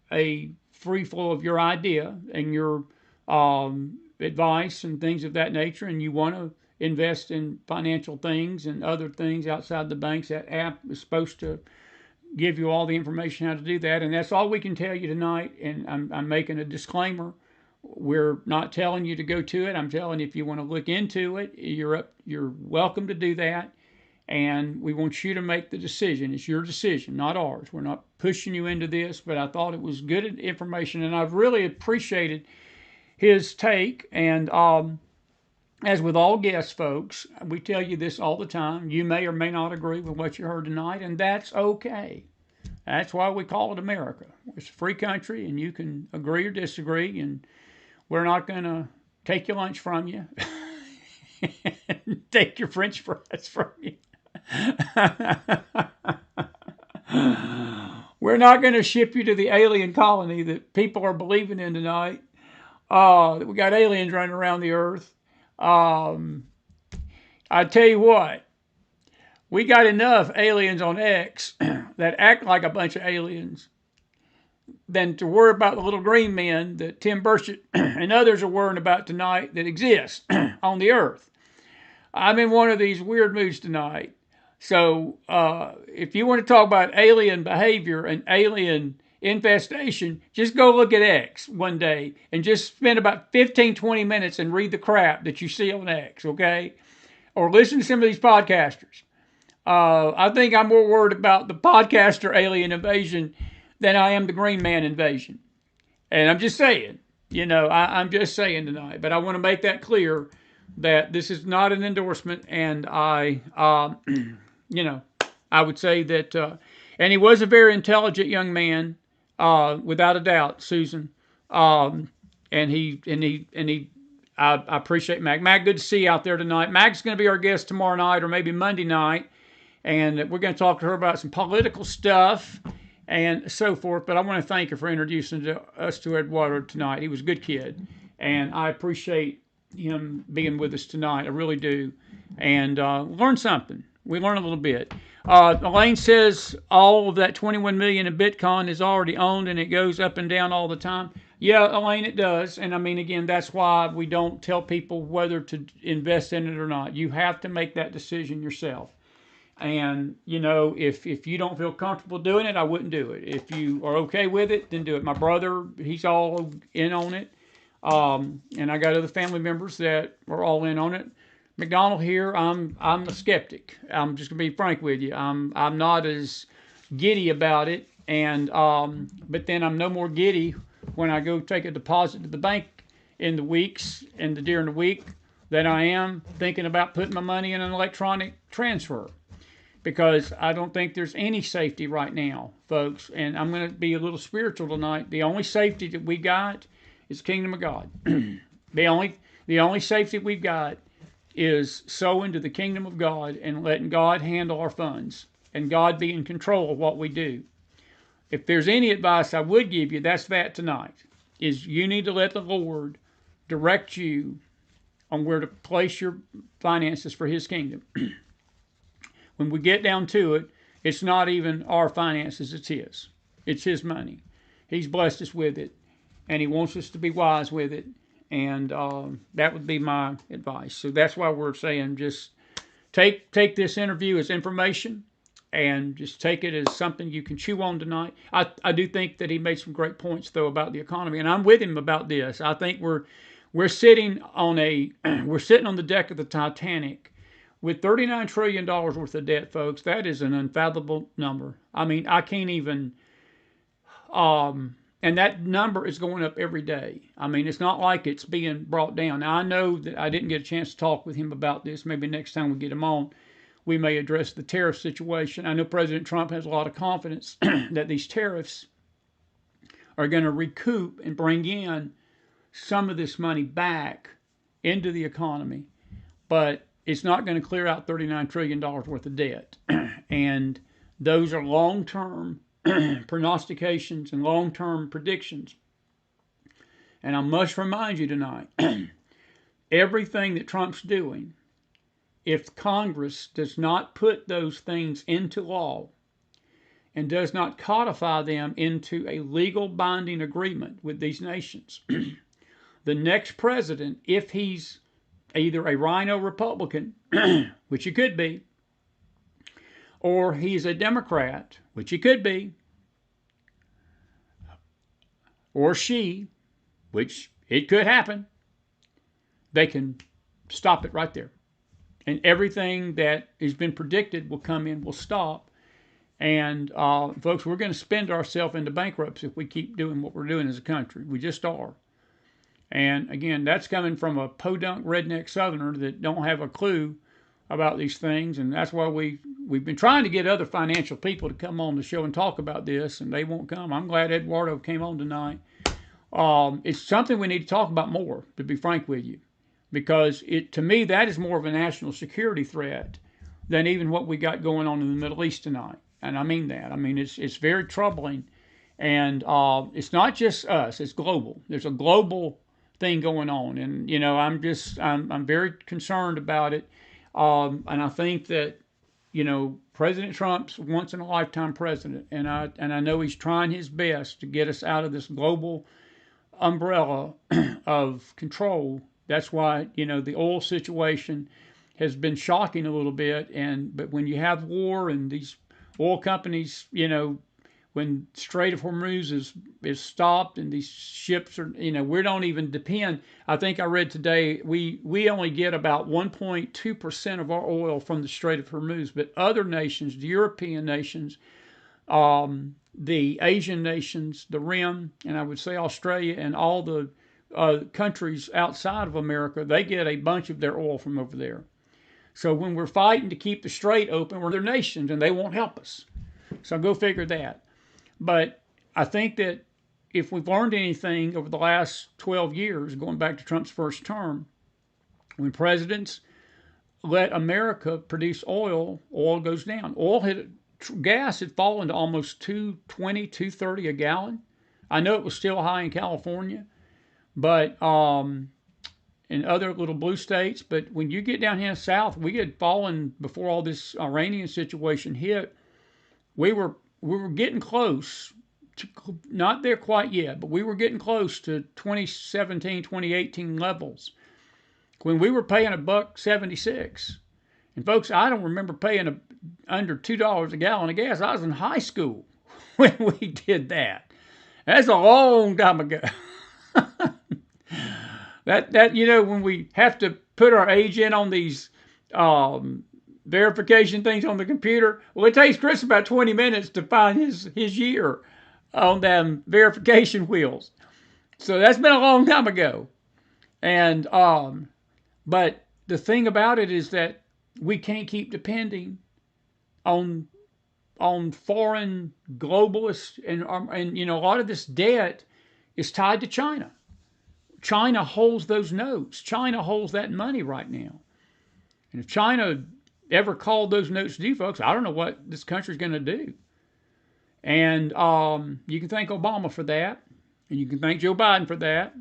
a free flow of your idea and your advice and things of that nature, and you want to invest in financial things and other things outside the banks, that app is supposed to give you all the information how to do that. And that's all we can tell you tonight. And I'm making a disclaimer. We're not telling you to go to it. I'm telling you, if you want to look into it, you're welcome to do that. And we want you to make the decision. It's your decision, not ours. We're not pushing you into this, but I thought it was good information, and I've really appreciated his take. And as with all guests, folks, we tell you this all the time. You may or may not agree with what you heard tonight, and that's okay. That's why we call it America. It's a free country, and you can agree or disagree, and we're not going to take your lunch from you, take your French fries from you. We're not going to ship you to the alien colony that people are believing in tonight. We got aliens running around the earth. I tell you what, we got enough aliens on X that act like a bunch of aliens than to worry about the little green men that Tim Burchett and others are worrying about tonight that exist on the earth. I'm in one of these weird moods tonight. So if you want to talk about alien behavior and alien infestation, just go look at X one day and just spend about 15, 20 minutes and read the crap that you see on X, okay? Or listen to some of these podcasters. I think I'm more worried about the podcaster alien invasion than I am the green man invasion. And I'm just saying, I'm just saying tonight. But I want to make that clear that this is not an endorsement, and I would say that, and he was a very intelligent young man, without a doubt, Susan. I appreciate Mag. Mag, good to see you out there tonight. Mag's going to be our guest tomorrow night or maybe Monday night, and we're going to talk to her about some political stuff and so forth. But I want to thank her for introducing us to Eduardo tonight. He was a good kid, and I appreciate him being with us tonight. I really do. And learn something. We learn a little bit. Elaine says all of that 21 million in Bitcoin is already owned and it goes up and down all the time. Yeah, Elaine, it does. And I mean, again, that's why we don't tell people whether to invest in it or not. You have to make that decision yourself. And, if you don't feel comfortable doing it, I wouldn't do it. If you are okay with it, then do it. My brother, he's all in on it. And I got other family members that are all in on it. McDonald here, I'm a skeptic. I'm just gonna be frank with you. I'm not as giddy about it, and but then I'm no more giddy when I go take a deposit to the bank in the weeks and during the week than I am thinking about putting my money in an electronic transfer, because I don't think there's any safety right now, folks. And I'm gonna be a little spiritual tonight. The only safety that we got is the kingdom of God. The only safety we've got is sowing to the kingdom of God and letting God handle our funds and God be in control of what we do. If there's any advice I would give you, that's that tonight, is you need to let the Lord direct you on where to place your finances for His kingdom. when we get down to it, it's not even our finances, it's his. It's his money. He's blessed us with it, and he wants us to be wise with it. And that would be my advice. So that's why we're saying just take this interview as information, and just take it as something you can chew on tonight. I do think that he made some great points though about the economy, and I'm with him about this. I think we're sitting on we're sitting on the deck of the Titanic with $39 trillion worth of debt, folks. That is an unfathomable number. I mean, I can't even. And that number is going up every day. I mean, it's not like it's being brought down. Now, I know that I didn't get a chance to talk with him about this. Maybe next time we get him on, we may address the tariff situation. I know President Trump has a lot of confidence that these tariffs are going to recoup and bring in some of this money back into the economy, but it's not going to clear out $39 trillion worth of debt. And those are long-term prognostications and long-term predictions. And I must remind you tonight, everything that Trump's doing, if Congress does not put those things into law and does not codify them into a legal binding agreement with these nations, the next president, if he's either a rhino Republican, which he could be, or he's a Democrat, which he could be, or she, which it could happen, they can stop it right there. And everything that has been predicted will come in, will stop. And folks, we're going to spend ourselves into bankruptcy if we keep doing what we're doing as a country. We just are. And again, that's coming from a podunk redneck Southerner that don't have a clue about these things. And that's why we've been trying to get other financial people to come on the show and talk about this, and they won't come. I'm glad Eduardo came on tonight. It's something we need to talk about more, to be frank with you, because to me, that is more of a national security threat than even what we got going on in the Middle East tonight. And I mean that. I mean, it's very troubling. And it's not just us, it's global. There's a global thing going on. And, you know, I'm very concerned about it. And I think that, you know, President Trump's once in a lifetime president. And I know he's trying his best to get us out of this global umbrella of control. That's why, you know, the oil situation has been shocking a little bit. But when you have war and these oil companies, you know, when Strait of Hormuz is stopped and these ships are, you know, we don't even depend. I think I read today we only get about 1.2% of our oil from the Strait of Hormuz, but other nations, the European nations, the Asian nations, the Rim, and I would say Australia and all the countries outside of America, they get a bunch of their oil from over there. So when we're fighting to keep the strait open, we're their nations and they won't help us. So go figure that. But I think that if we've learned anything over the last 12 years, going back to Trump's first term, when presidents let America produce oil goes down. Gas had fallen to almost $2.20, $2.30 a gallon. I know it was still high in California, but in other little blue states. But when you get down here south, we had fallen before all this Iranian situation hit. We were getting close to, not there quite yet, but we were getting close to 2017, 2018 levels when we were paying $1.76. And folks, I don't remember paying under $2 a gallon of gas. I was in high school when we did that. That's a long time ago. That you know, when we have to put our age in on these verification things on the computer, well, it takes Chris about 20 minutes to find his year on them verification wheels. So that's been a long time ago. And but the thing about it is that we can't keep depending on foreign globalists, and you know, a lot of this debt is tied to China. China holds those notes. China holds that money right now. And if China ever called those notes due, folks, I don't know what this country's going to do. And you can thank Obama for that, and you can thank Joe Biden for that.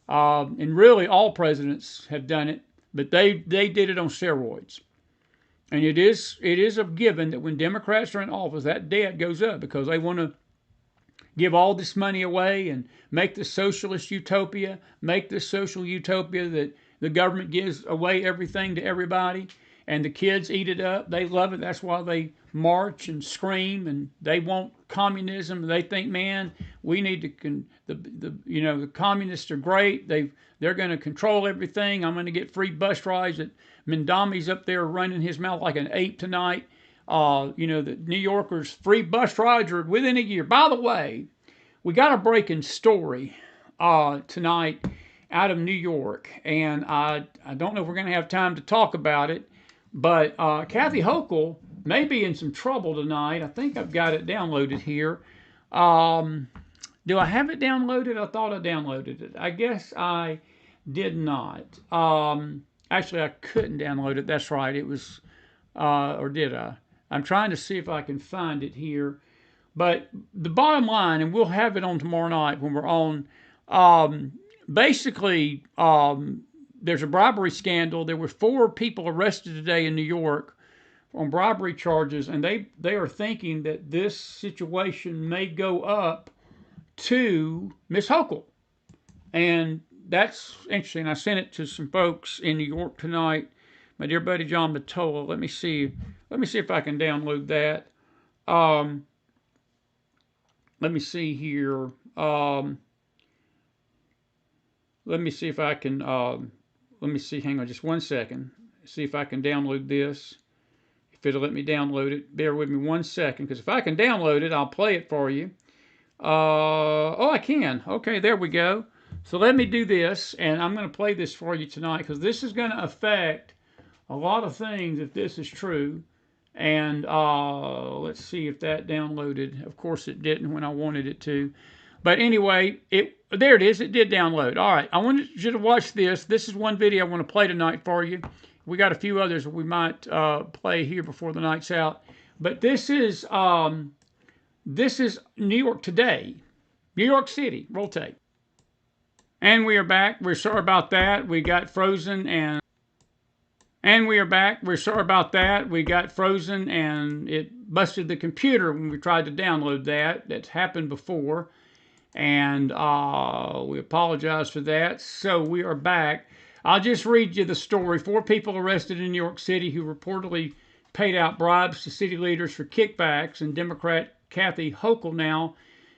And really, all presidents have done it, but they did it on steroids. And it is a given that when Democrats are in office, that debt goes up because they want to give all this money away and make the socialist utopia, make this social utopia that the government gives away everything to everybody, and the kids eat it up. They love it. That's why they march and scream, and they want communism. They think, man, we need to. The communists are great. They're going to control everything. I'm going to get free bus rides. That Mendami's up there running his mouth like an ape tonight. The New Yorkers' free bus rides are within a year. By the way, we got a breaking story tonight out of New York, and I don't know if we're going to have time to talk about it, but Kathy Hochul may be in some trouble tonight. I think I've got it downloaded here. Do I have it downloaded? I thought I downloaded it. I guess I did not. Actually, I couldn't download it. That's right. It was, or did I? I'm trying to see if I can find it here. But the bottom line, and we'll have it on tomorrow night when we're on, basically, there's a bribery scandal. There were 4 people arrested today in New York on bribery charges, and they are thinking that this situation may go up to Miss Hochul. And that's interesting. I sent it to some folks in New York tonight. My dear buddy John Matola. Let me see if I can download that. Let me see here. Let me see if I can. Let me see. Hang on, just 1 second. See if I can download this. If it'll let me download it, bear with me 1 second, because if I can download it, I'll play it for you. Oh, I can. Okay, there we go. So let me do this, and I'm going to play this for you tonight, because this is going to affect a lot of things if this is true. And let's see if that downloaded. Of course it didn't when I wanted it to. But anyway, there it is. It did download. All right, I wanted you to watch this. This is one video I want to play tonight for you. We got a few others we might play here before the night's out. But this is New York today. New York City. Roll tape. And we are back. We're sorry about that. We got frozen and we are back. We're sorry about that. We got frozen and it busted the computer when we tried to download that. That's happened before. And we apologize for that. So we are back. I'll just read you the story. 4 people arrested in New York City who reportedly paid out bribes to city leaders for kickbacks. And Democrat Kathy Hochul now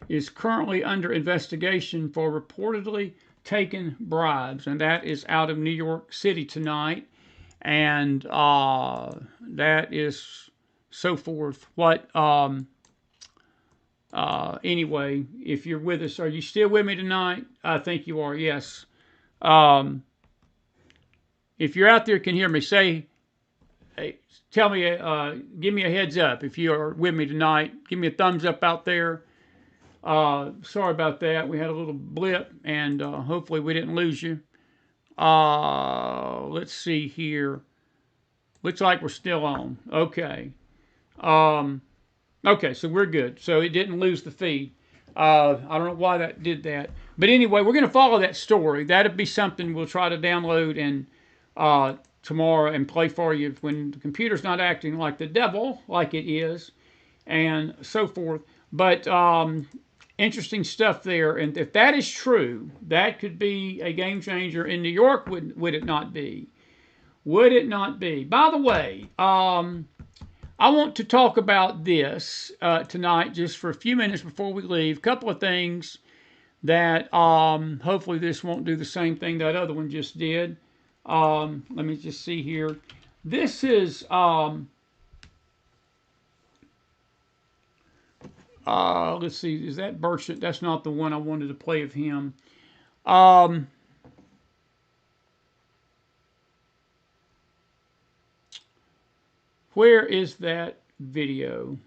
is currently under investigation for reportedly taking bribes. And that is out of New York City tonight. And that is so forth. Anyway, if you're with us, are you still with me tonight? I think you are, yes. If you're out there, can hear me, say, hey, tell me, give me a heads up if you are with me tonight. Give me a thumbs up out there. Sorry about that. We had a little blip, and hopefully we didn't lose you. Let's see here. Looks like we're still on. Okay. Okay, so we're good. So it didn't lose the feed. I don't know why that did that. But anyway, we're going to follow that story. That'll be something we'll try to download and tomorrow and play for you when the computer's not acting like the devil, like it is, and so forth. But interesting stuff there. And if that is true, that could be a game changer in New York, would it not be? Would it not be? By the way, I want to talk about this tonight just for a few minutes before we leave. A couple of things that hopefully this won't do the same thing that other one just did. Let me just see here. This is let's see, is that Burchett? That's not the one I wanted to play of him. Where is that video?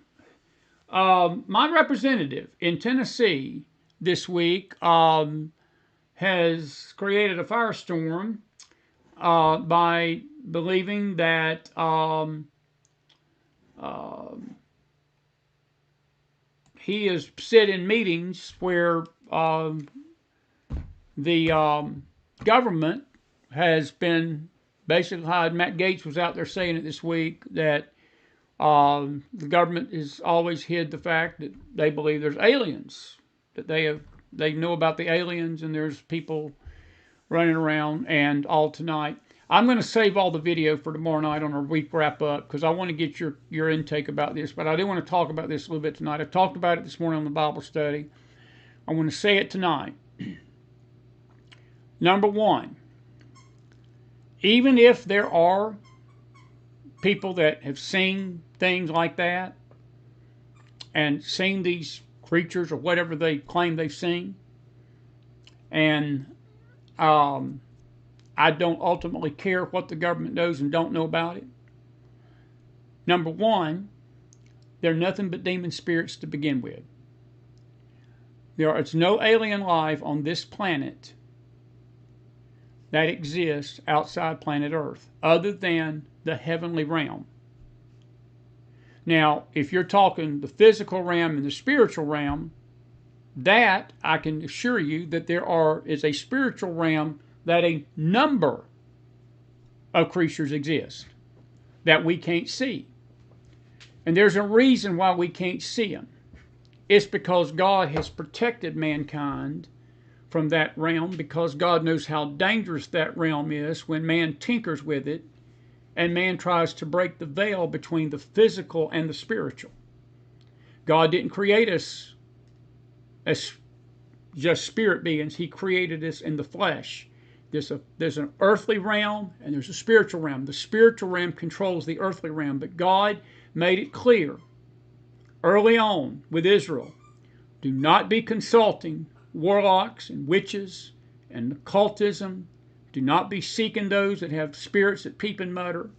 My representative in Tennessee this week has created a firestorm by believing that he has sit in meetings where the government has been Basically, how Matt Gaetz was out there saying it this week, that the government has always hid the fact that they believe there's aliens, that they know about the aliens, and there's people running around. And all tonight, I'm going to save all the video for tomorrow night on our week wrap up, because I want to get your intake about this. But I do want to talk about this a little bit tonight. I talked about it this morning on the Bible study. I want to say it tonight. Number one, even if there are people that have seen things like that and seen these creatures or whatever they claim they've seen, and I don't ultimately care what the government knows and don't know about it. Number one, they're nothing but demon spirits to begin with. There is no alien life on this planet that exists outside planet Earth other than the heavenly realm. Now, if you're talking the physical realm and the spiritual realm, that I can assure you that is a spiritual realm that a number of creatures exist that we can't see. And there's a reason why we can't see them. It's because God has protected mankind from that realm, because God knows how dangerous that realm is when man tinkers with it and man tries to break the veil between the physical and the spiritual. God didn't create us as just spirit beings. He created us in the flesh. There's an earthly realm and there's a spiritual realm. The spiritual realm controls the earthly realm, but God made it clear early on with Israel, do not be consulting warlocks and witches and occultism. Do not be seeking those that have spirits that peep and mutter.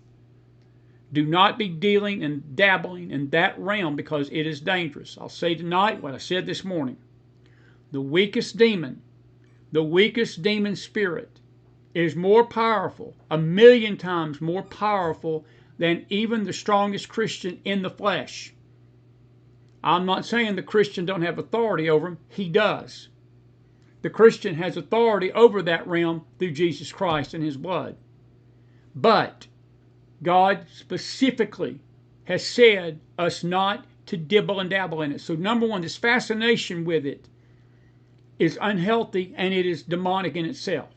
Do not be dealing and dabbling in that realm, because it is dangerous. I'll say tonight what I said this morning. The weakest demon spirit is more powerful, 1,000,000 times more powerful than even the strongest Christian in the flesh. I'm not saying the Christian don't have authority over him. He does. The Christian has authority over that realm through Jesus Christ and his blood. But God specifically has said us not to dibble and dabble in it. So number one, this fascination with it is unhealthy and it is demonic in itself.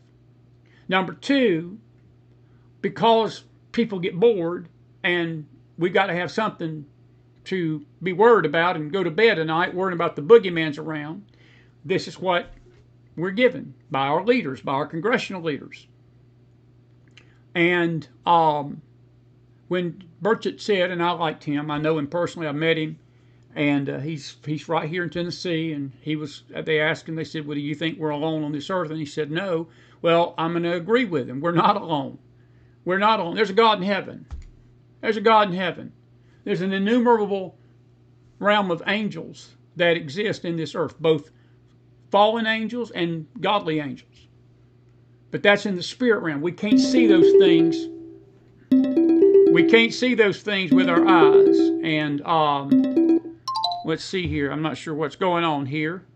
Number two, because people get bored and we got to have something to be worried about and go to bed at night worrying about the boogeyman's around, this is what we're given by our leaders, by our congressional leaders. And when Burchett said, and I liked him, I know him personally, I met him, and he's right here in Tennessee, and they asked him, they said, well, do you think we're alone on this earth? And he said, no. Well, I'm going to agree with him. We're not alone. We're not alone. There's a God in heaven. There's a God in heaven. There's an innumerable realm of angels that exist in this earth, both fallen angels and godly angels. But that's in the spirit realm. We can't see those things. We can't see those things with our eyes. And let's see here. I'm not sure what's going on here.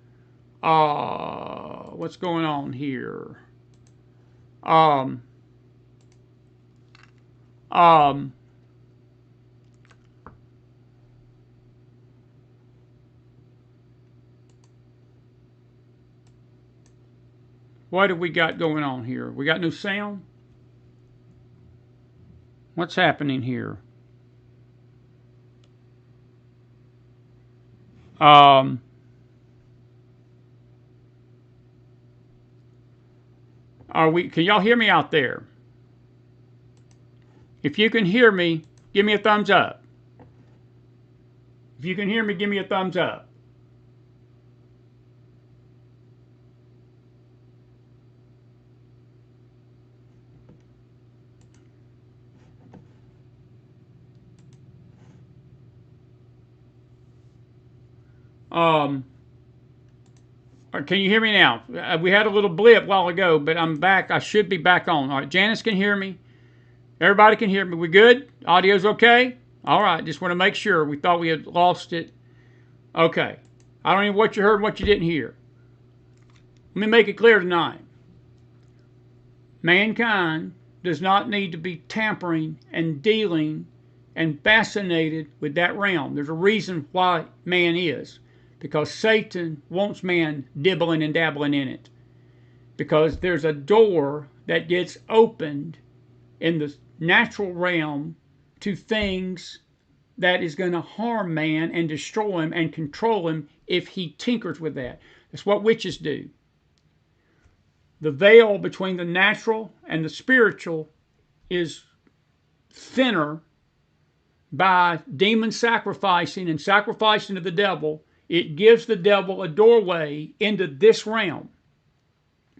What's going on here? What have we got going on here? We got no sound? What's happening here? Can y'all hear me out there? If you can hear me, give me a thumbs up. If you can hear me, give me a thumbs up. Can you hear me now? We had a little blip a while ago, but I'm back. I should be back on. All right, Janice can hear me. Everybody can hear me. We good? Audio's okay? All right, just want to make sure. We thought we had lost it. Okay. I don't know what you heard and what you didn't hear. Let me make it clear tonight. Mankind does not need to be tampering and dealing and fascinated with that realm. There's a reason why man is. Because Satan wants man dibbling and dabbling in it. Because there's a door that gets opened in the natural realm to things that is going to harm man and destroy him and control him if he tinkers with that. That's what witches do. The veil between the natural and the spiritual is thinner by demon sacrificing and sacrificing to the devil. It gives the devil a doorway into this realm.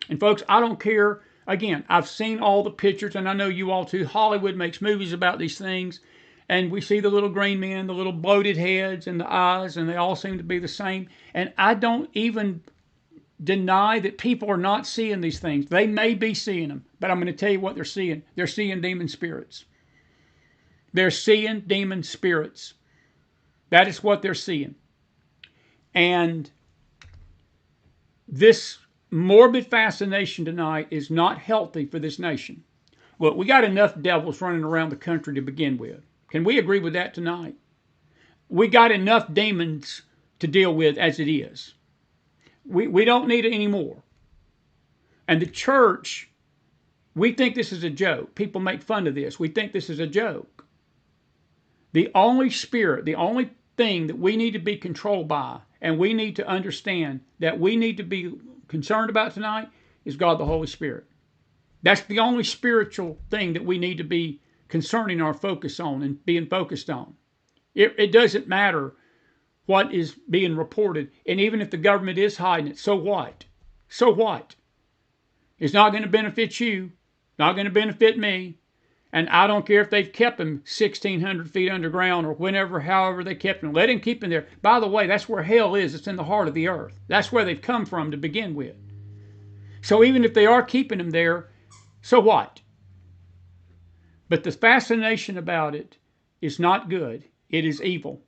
And folks, I don't care. Again, I've seen all the pictures, and I know you all too. Hollywood makes movies about these things, and we see the little green men, the little bloated heads and the eyes, and they all seem to be the same. And I don't even deny that people are not seeing these things. They may be seeing them, but I'm going to tell you what they're seeing. They're seeing demon spirits. They're seeing demon spirits. That is what they're seeing. And this morbid fascination tonight is not healthy for this nation. Look, we got enough devils running around the country to begin with. Can we agree with that tonight? We got enough demons to deal with as it is. We don't need it anymore. And the church, we think this is a joke. People make fun of this. We think this is a joke. The only spirit, the only thing that we need to be controlled by, and we need to understand that we need to be concerned about tonight, is God the Holy Spirit. That's the only spiritual thing that we need to be concerning our focus on and being focused on. It doesn't matter what is being reported. And even if the government is hiding it, so what? So what? It's not going to benefit you, not going to benefit me. And I don't care if they've kept him 1,600 feet underground or whenever, however they kept him. Let him keep him there. By the way, that's where hell is. It's in the heart of the earth. That's where they've come from to begin with. So even if they are keeping him there, so what? But the fascination about it is not good. It is evil.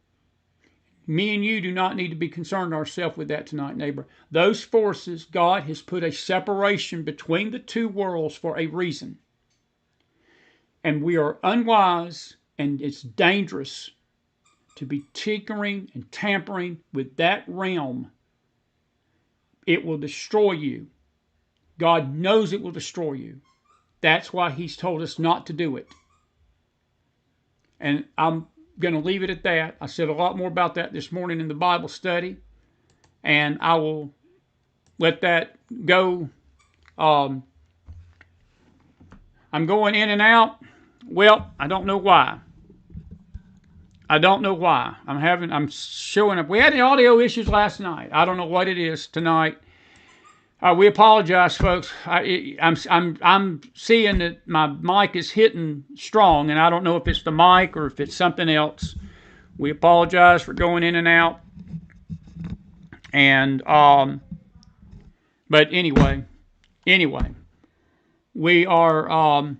Me and you do not need to be concerned ourselves with that tonight, neighbor. Those forces, God has put a separation between the two worlds for a reason. And we are unwise, and it's dangerous to be tinkering and tampering with that realm. It will destroy you. God knows it will destroy you. That's why He's told us not to do it. And I'm going to leave it at that. I said a lot more about that this morning in the Bible study, and I will let that go. I'm going in and out. Well, I don't know why. I don't know why. I'm showing up. We had the audio issues last night. I don't know what it is tonight. We apologize, folks. I'm seeing that my mic is hitting strong, and I don't know if it's the mic or if it's something else. We apologize for going in and out. And but anyway, we are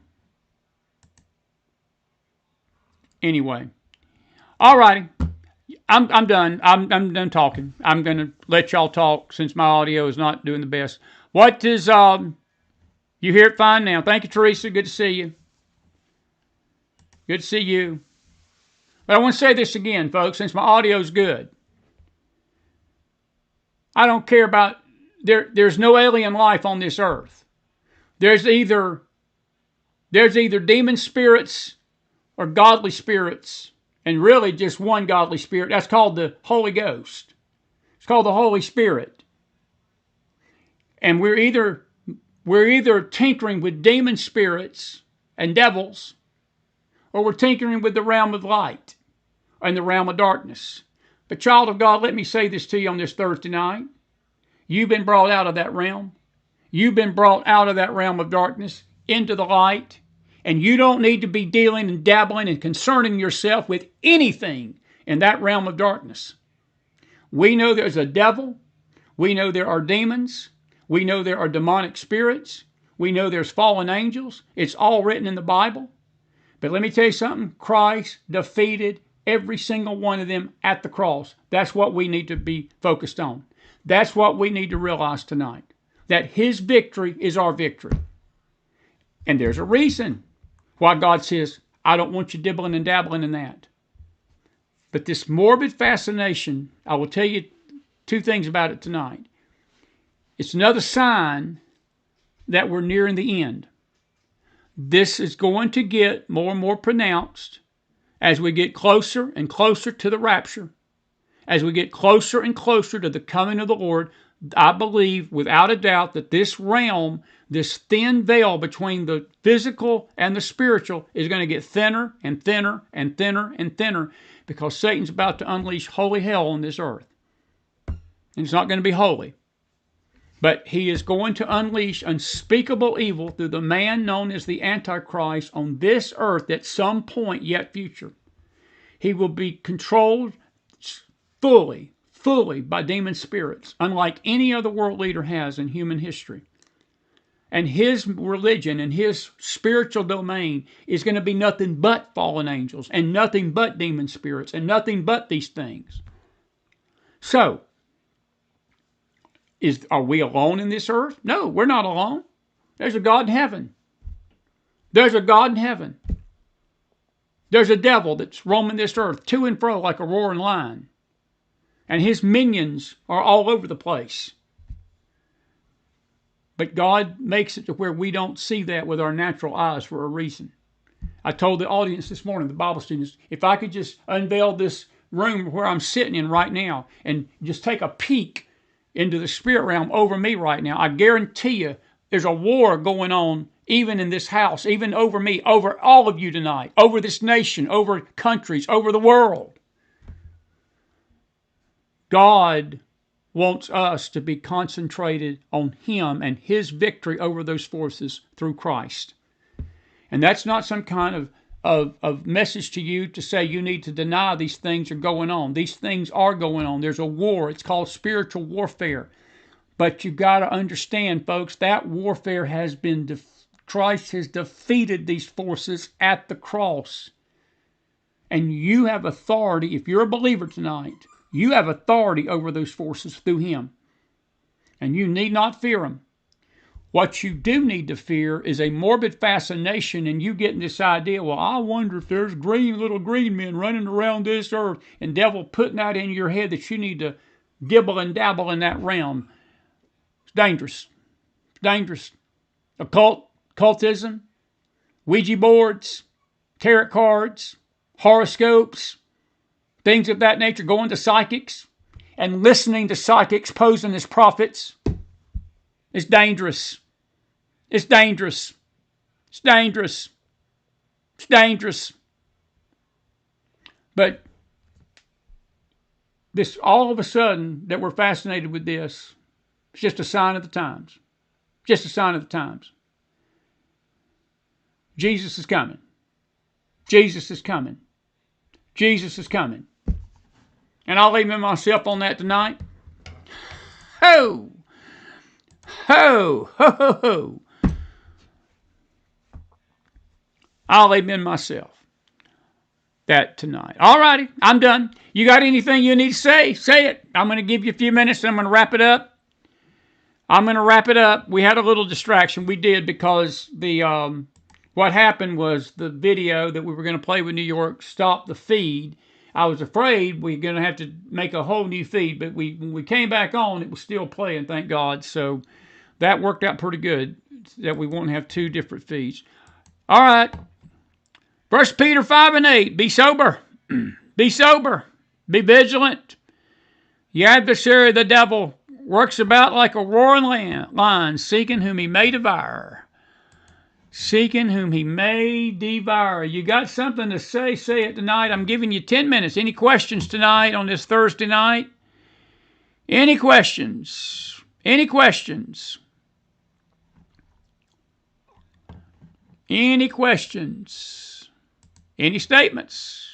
anyway. All righty. I'm done. I'm done talking. I'm going to let y'all talk since my audio is not doing the best. What is, you hear it fine now. Thank you, Teresa. Good to see you. Good to see you. But I want to say this again, folks, since my audio is good. I don't care about, there's no alien life on this earth. There's either demon spirits or godly spirits. And really just one godly spirit. That's called the Holy Ghost. It's called the Holy Spirit. And we're either tinkering with demon spirits and devils, or we're tinkering with the realm of light and the realm of darkness. But child of God, let me say this to you on this Thursday night. You've been brought out of that realm. You've been brought out of that realm of darkness into the light. And you don't need to be dealing and dabbling and concerning yourself with anything in that realm of darkness. We know there's a devil. We know there are demons. We know there are demonic spirits. We know there's fallen angels. It's all written in the Bible. But let me tell you something. Christ defeated every single one of them at the cross. That's what we need to be focused on. That's what we need to realize tonight. That His victory is our victory. And there's a reason. Why God says, I don't want you dibbling and dabbling in that. But this morbid fascination, I will tell you two things about it tonight. It's another sign that we're nearing the end. This is going to get more and more pronounced as we get closer and closer to the rapture. As we get closer and closer to the coming of the Lord, I believe without a doubt that this realm, this thin veil between the physical and the spiritual, is going to get thinner and thinner and thinner and thinner, because Satan's about to unleash holy hell on this earth. And it's not going to be holy. But he is going to unleash unspeakable evil through the man known as the Antichrist on this earth at some point yet future. He will be controlled fully by demon spirits, unlike any other world leader has in human history. And his religion and his spiritual domain is going to be nothing but fallen angels and nothing but demon spirits and nothing but these things. So, are we alone in this earth? No, we're not alone. There's a God in heaven. There's a God in heaven. There's a devil that's roaming this earth to and fro like a roaring lion. And his minions are all over the place. But God makes it to where we don't see that with our natural eyes for a reason. I told the audience this morning, the Bible students, if I could just unveil this room where I'm sitting in right now and just take a peek into the spirit realm over me right now, I guarantee you there's a war going on even in this house, even over me, over all of you tonight, over this nation, over countries, over the world. God wants us to be concentrated on Him and His victory over those forces through Christ. And that's not some kind of message to you to say you need to deny these things are going on. These things are going on. There's a war. It's called spiritual warfare. But you've got to understand, folks, that warfare has been Christ has defeated these forces at the cross. And you have authority, if you're a believer tonight, you have authority over those forces through Him. And you need not fear them. What you do need to fear is a morbid fascination and you getting this idea, well, I wonder if there's little green men running around this earth, and devil putting that in your head that you need to dibble and dabble in that realm. It's dangerous. It's dangerous. Occultism, Ouija boards, tarot cards, horoscopes, things of that nature, going to psychics and listening to psychics posing as prophets. It's dangerous. It's dangerous. It's dangerous. It's dangerous. But this, all of a sudden, that we're fascinated with this, it's just a sign of the times. Just a sign of the times. Jesus is coming. Jesus is coming. Jesus is coming. And I'll leave myself on that tonight. Ho! Ho! Ho! Ho! Ho! I'll amen myself that tonight. All righty, I'm done. You got anything you need to say? Say it. I'm going to give you a few minutes and I'm going to wrap it up. We had a little distraction. We did, because what happened was the video that we were going to play with New York stopped the feed. I was afraid we were going to have to make a whole new feed, but when we came back on, it was still playing, thank God. So that worked out pretty good, that we won't have two different feeds. All right. 1 Peter 5:8, be sober, be sober, be vigilant. Your adversary, the devil, works about like a roaring lion, seeking whom he may devour. Seeking whom he may devour. You got something to say it tonight. I'm giving you 10 minutes. Any questions tonight on this Thursday night? Any questions? Any questions? Any questions? Any statements?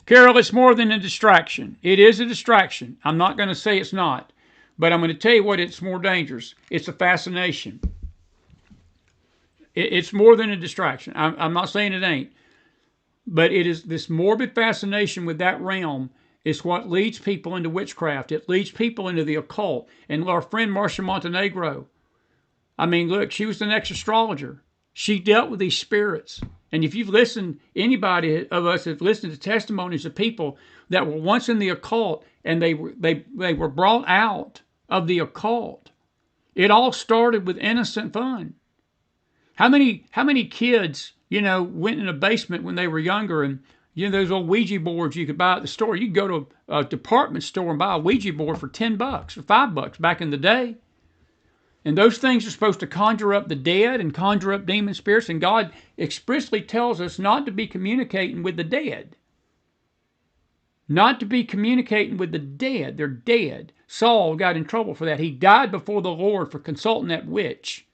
Carol, it's more than a distraction. It is a distraction. I'm not going to say it's not. But I'm going to tell you what, it's more dangerous. It's a fascination. It's more than a distraction. I'm not saying it ain't. But it is this morbid fascination with that realm is what leads people into witchcraft. It leads people into the occult. And our friend Marcia Montenegro, I mean, look, she was the next astrologer. She dealt with these spirits. And if you've listened, anybody of us have listened to testimonies of people that were once in the occult and they were brought out of the occult. It all started with innocent fun. How many kids, went in a basement when they were younger, and those old Ouija boards you could buy at the store. You could go to a department store and buy a Ouija board for $10 or $5 back in the day. And those things are supposed to conjure up the dead and conjure up demon spirits, and God expressly tells us not to be communicating with the dead. Not to be communicating with the dead. They're dead. Saul got in trouble for that. He died before the Lord for consulting that witch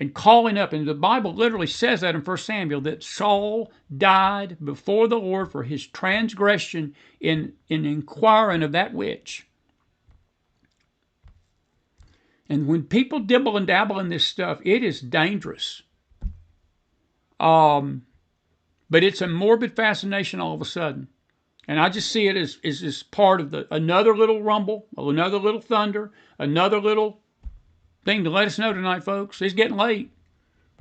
and calling up. And the Bible literally says that in 1 Samuel, that Saul died before the Lord for his transgression in inquiring of that witch. And when people dibble and dabble in this stuff, it is dangerous. But it's a morbid fascination all of a sudden. And I just see it as part of another little rumble, another little thunder, another little thing to let us know tonight, folks. It's getting late.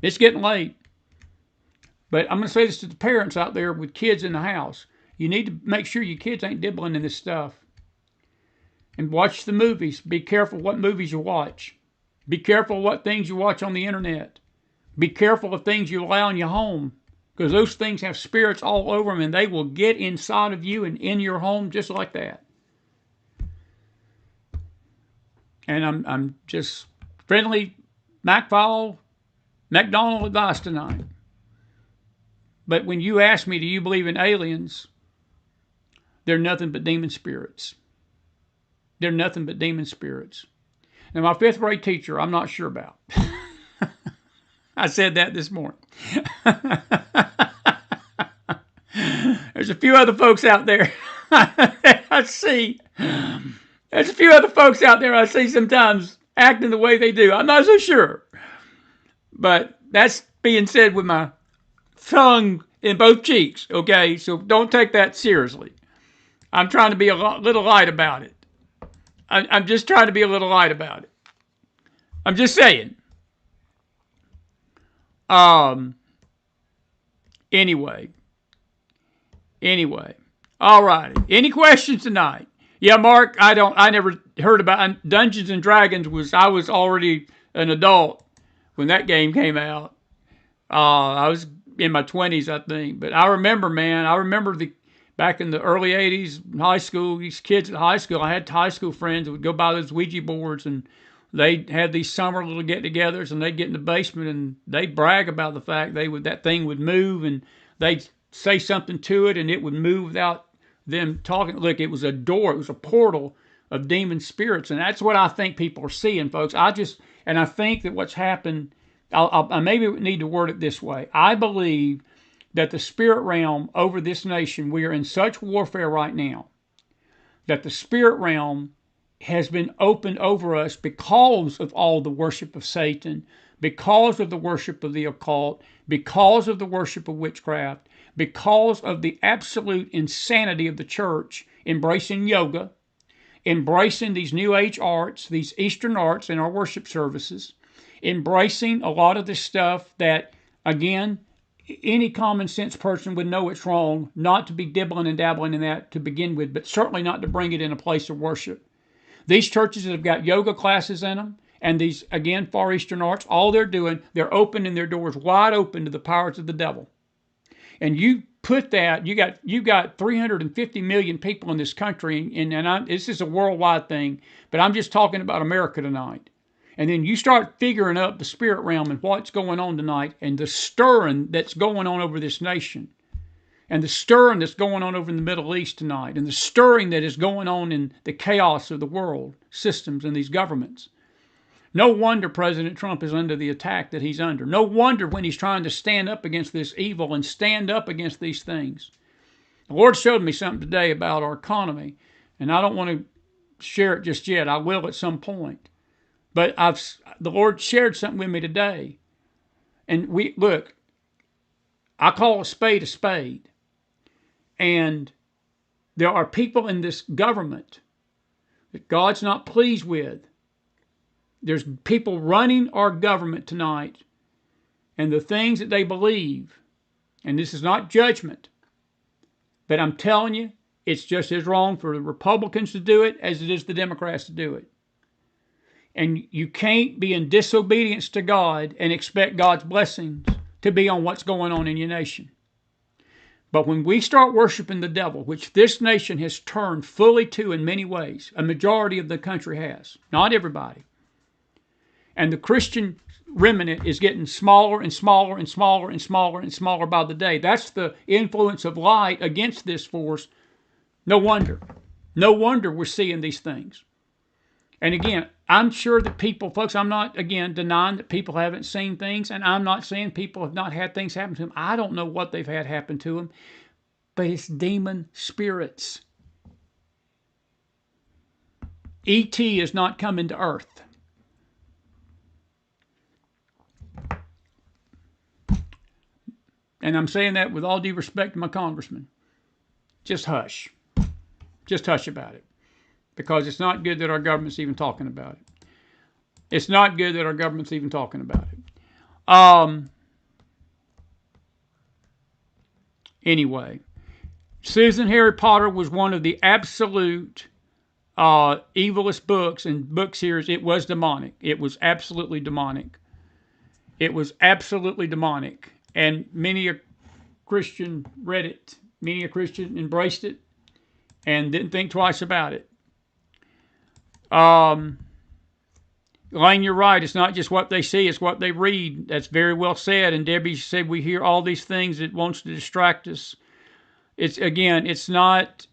It's getting late. But I'm going to say this to the parents out there with kids in the house. You need to make sure your kids ain't dibbling in this stuff. And watch the movies. Be careful what movies you watch. Be careful what things you watch on the internet. Be careful of things you allow in your home. Because those things have spirits all over them, and they will get inside of you and in your home just like that. And I'm just friendly McFiles McDonald advice tonight. But when you ask me, do you believe in aliens? They're nothing but demon spirits. They're nothing but demon spirits. Now, my 5th grade teacher, I'm not sure about. I said that this morning. There's a few other folks out there I see. There's a few other folks out there I see sometimes acting the way they do. I'm not so sure. But that's being said with my tongue in both cheeks, okay? So don't take that seriously. I'm trying to be a little light about it. I'm just trying to be a little light about it. I'm just saying. Anyway. All righty. Any questions tonight? Yeah, Mark, I never heard about Dungeons and Dragons. I was already an adult when that game came out. I was in my 20s, I think. But I remember, back in the early 80s, high school, these kids at high school, I had high school friends that would go buy those Ouija boards, and they'd have these summer little get-togethers, and they'd get in the basement, and they'd brag about the fact that thing would move, and they'd say something to it, and it would move without them talking. Look, it was a door, it was a portal of demon spirits, and that's what I think people are seeing, folks. I think that what's happened, I maybe need to word it this way. I believe that the spirit realm over this nation, we are in such warfare right now, that the spirit realm has been opened over us because of all the worship of Satan, because of the worship of the occult, because of the worship of witchcraft, because of the absolute insanity of the church embracing yoga, embracing these New Age arts, these Eastern arts in our worship services, embracing a lot of this stuff that, again, any common sense person would know it's wrong not to be dibbling and dabbling in that to begin with, but certainly not to bring it in a place of worship. These churches that have got yoga classes in them, and these, again, Far Eastern arts, all they're doing, they're opening their doors wide open to the powers of the devil. And you put that, you got 350 million people in this country, and this is a worldwide thing, but I'm just talking about America tonight. And then you start figuring up the spirit realm and what's going on tonight, and the stirring that's going on over this nation, and the stirring that's going on over in the Middle East tonight, and the stirring that is going on in the chaos of the world systems and these governments. No wonder President Trump is under the attack that he's under. No wonder when he's trying to stand up against this evil and stand up against these things. The Lord showed me something today about our economy, and I don't want to share it just yet. I will at some point. But the Lord shared something with me today. And look, I call a spade, and there are people in this government that God's not pleased with. There's people running our government tonight, and the things that they believe, and this is not judgment, but I'm telling you, it's just as wrong for the Republicans to do it as it is the Democrats to do it. And you can't be in disobedience to God and expect God's blessings to be on what's going on in your nation. But when we start worshiping the devil, which this nation has turned fully to in many ways, a majority of the country has, not everybody, and the Christian remnant is getting smaller and smaller and smaller and smaller and smaller by the day. That's the influence of light against this force. No wonder. No wonder we're seeing these things. And again, I'm sure that people, folks, I'm not, again, denying that people haven't seen things, and I'm not saying people have not had things happen to them. I don't know what they've had happen to them, but it's demon spirits. E.T. is not coming to earth. And I'm saying that with all due respect to my congressman. Just hush. Just hush about it. Because it's not good that our government's even talking about it. It's not good that our government's even talking about it. Anyway, Susan Harry Potter was one of the absolute evilest books in book series. It was demonic. It was absolutely demonic. It was absolutely demonic. And many a Christian read it. Many a Christian embraced it and didn't think twice about it. Elaine, you're right. It's not just what they see, it's what they read. That's very well said. And Debbie said we hear all these things that wants to distract us. It's not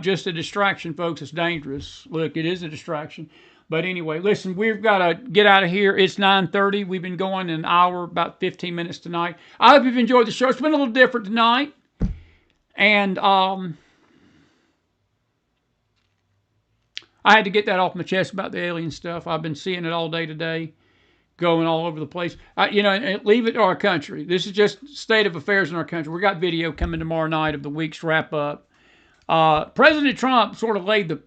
just a distraction, folks. It's dangerous. Look, it is a distraction. But anyway, listen, we've got to get out of here. It's 9:30. We've been going an hour, about 15 minutes tonight. I hope you've enjoyed the show. It's been a little different tonight. And I had to get that off my chest about the alien stuff. I've been seeing it all day today, going all over the place. Leave it to our country. This is just state of affairs in our country. We got video coming tomorrow night of the week's wrap up. President Trump sort of laid the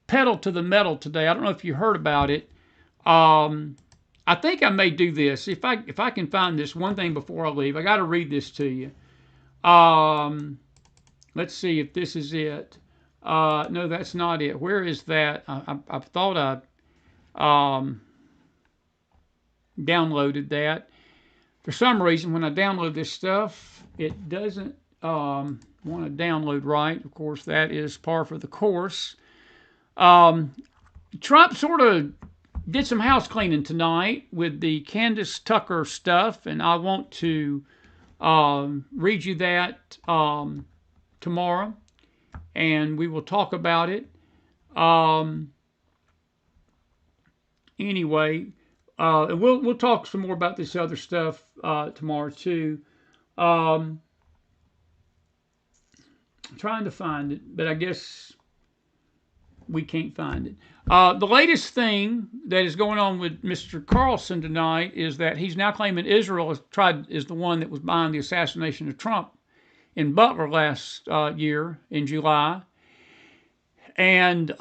pedal to the metal today. I don't know if you heard about it. I think I may do this. If I can find this one thing before I leave, I got to read this to you. Let's see if this is it. No, that's not it. Where is that? I thought I downloaded that. For some reason, when I download this stuff, it doesn't want to download right. Of course, that is par for the course. Trump sort of did some house cleaning tonight with the Candace Tucker stuff, and I want to read you that tomorrow, and we will talk about it. Anyway, and we'll talk some more about this other stuff tomorrow too. I'm trying to find it, but I guess we can't find it. The latest thing that is going on with Mr. Carlson tonight is that he's now claiming Israel is the one that was behind the assassination of Trump in Butler last year in July. And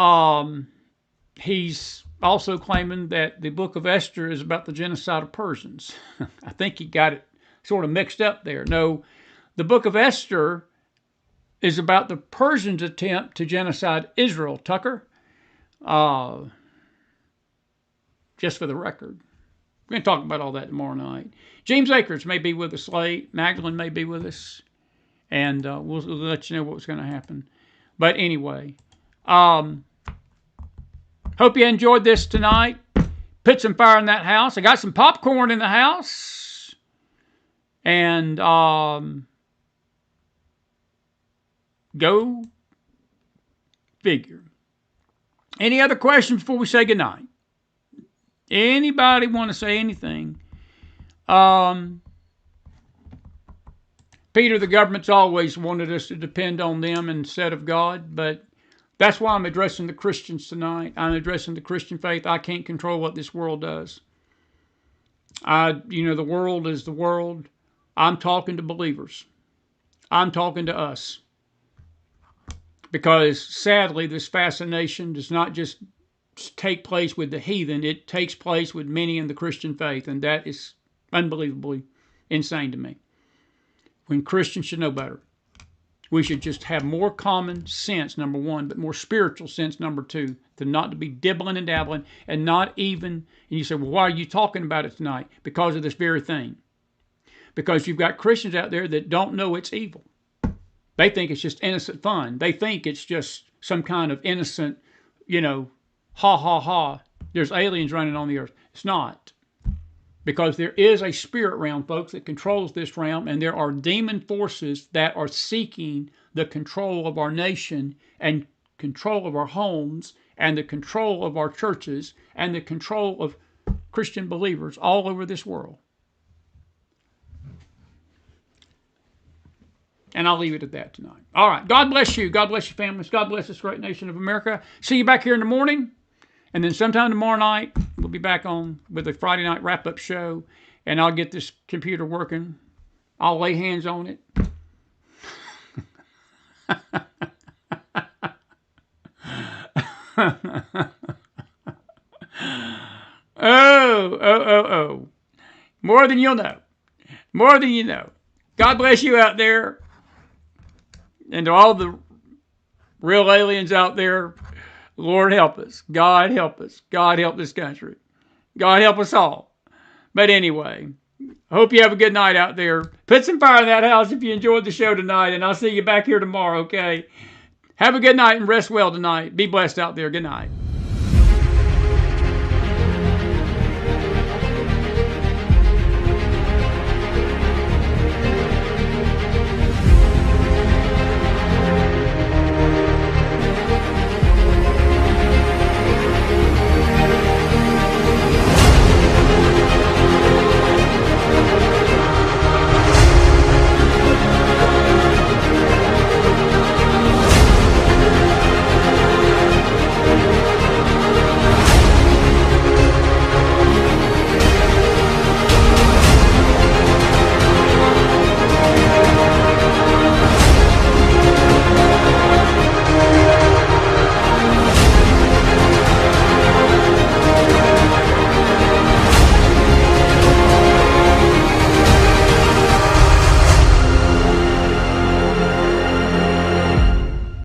he's also claiming that the book of Esther is about the genocide of Persians. I think he got it sort of mixed up there. No, the book of Esther is about the Persians' attempt to genocide Israel, Tucker. Just for the record. We're going to talk about all that tomorrow night. James Akers may be with us late. Magdalene may be with us. And we'll let you know what's going to happen. But anyway, hope you enjoyed this tonight. Put some fire in that house. I got some popcorn in the house. And go figure. Any other questions before we say goodnight? Anybody want to say anything? Peter, the government's always wanted us to depend on them instead of God, but that's why I'm addressing the Christians tonight. I'm addressing the Christian faith. I can't control what this world does. The world is the world. I'm talking to believers. I'm talking to us. Because sadly, this fascination does not just take place with the heathen. It takes place with many in the Christian faith, and that is Unbelievably insane to me. When Christians should know better. We should just have more common sense, number one, but more spiritual sense, number two, to not to be dibbling and dabbling and not even, and you say, well, why are you talking about it tonight? Because of this very thing. Because you've got Christians out there that don't know it's evil. They think it's just innocent fun. They think it's just some kind of innocent, ha, ha, ha. There's aliens running on the earth. It's not. Because there is a spirit realm, folks, that controls this realm, and there are demon forces that are seeking the control of our nation and control of our homes and the control of our churches and the control of Christian believers all over this world. And I'll leave it at that tonight. All right. God bless you. God bless your families. God bless this great nation of America. See you back here in the morning. And then sometime tomorrow night, we'll be back on with a Friday night wrap-up show. And I'll get this computer working. I'll lay hands on it. Oh. More than you'll know. More than you know. God bless you out there. And to all the real aliens out there, Lord help us. God help us. God help this country. God help us all. But anyway, I hope you have a good night out there. Put some fire in that house if you enjoyed the show tonight, and I'll see you back here tomorrow, okay? Have a good night and rest well tonight. Be blessed out there. Good night.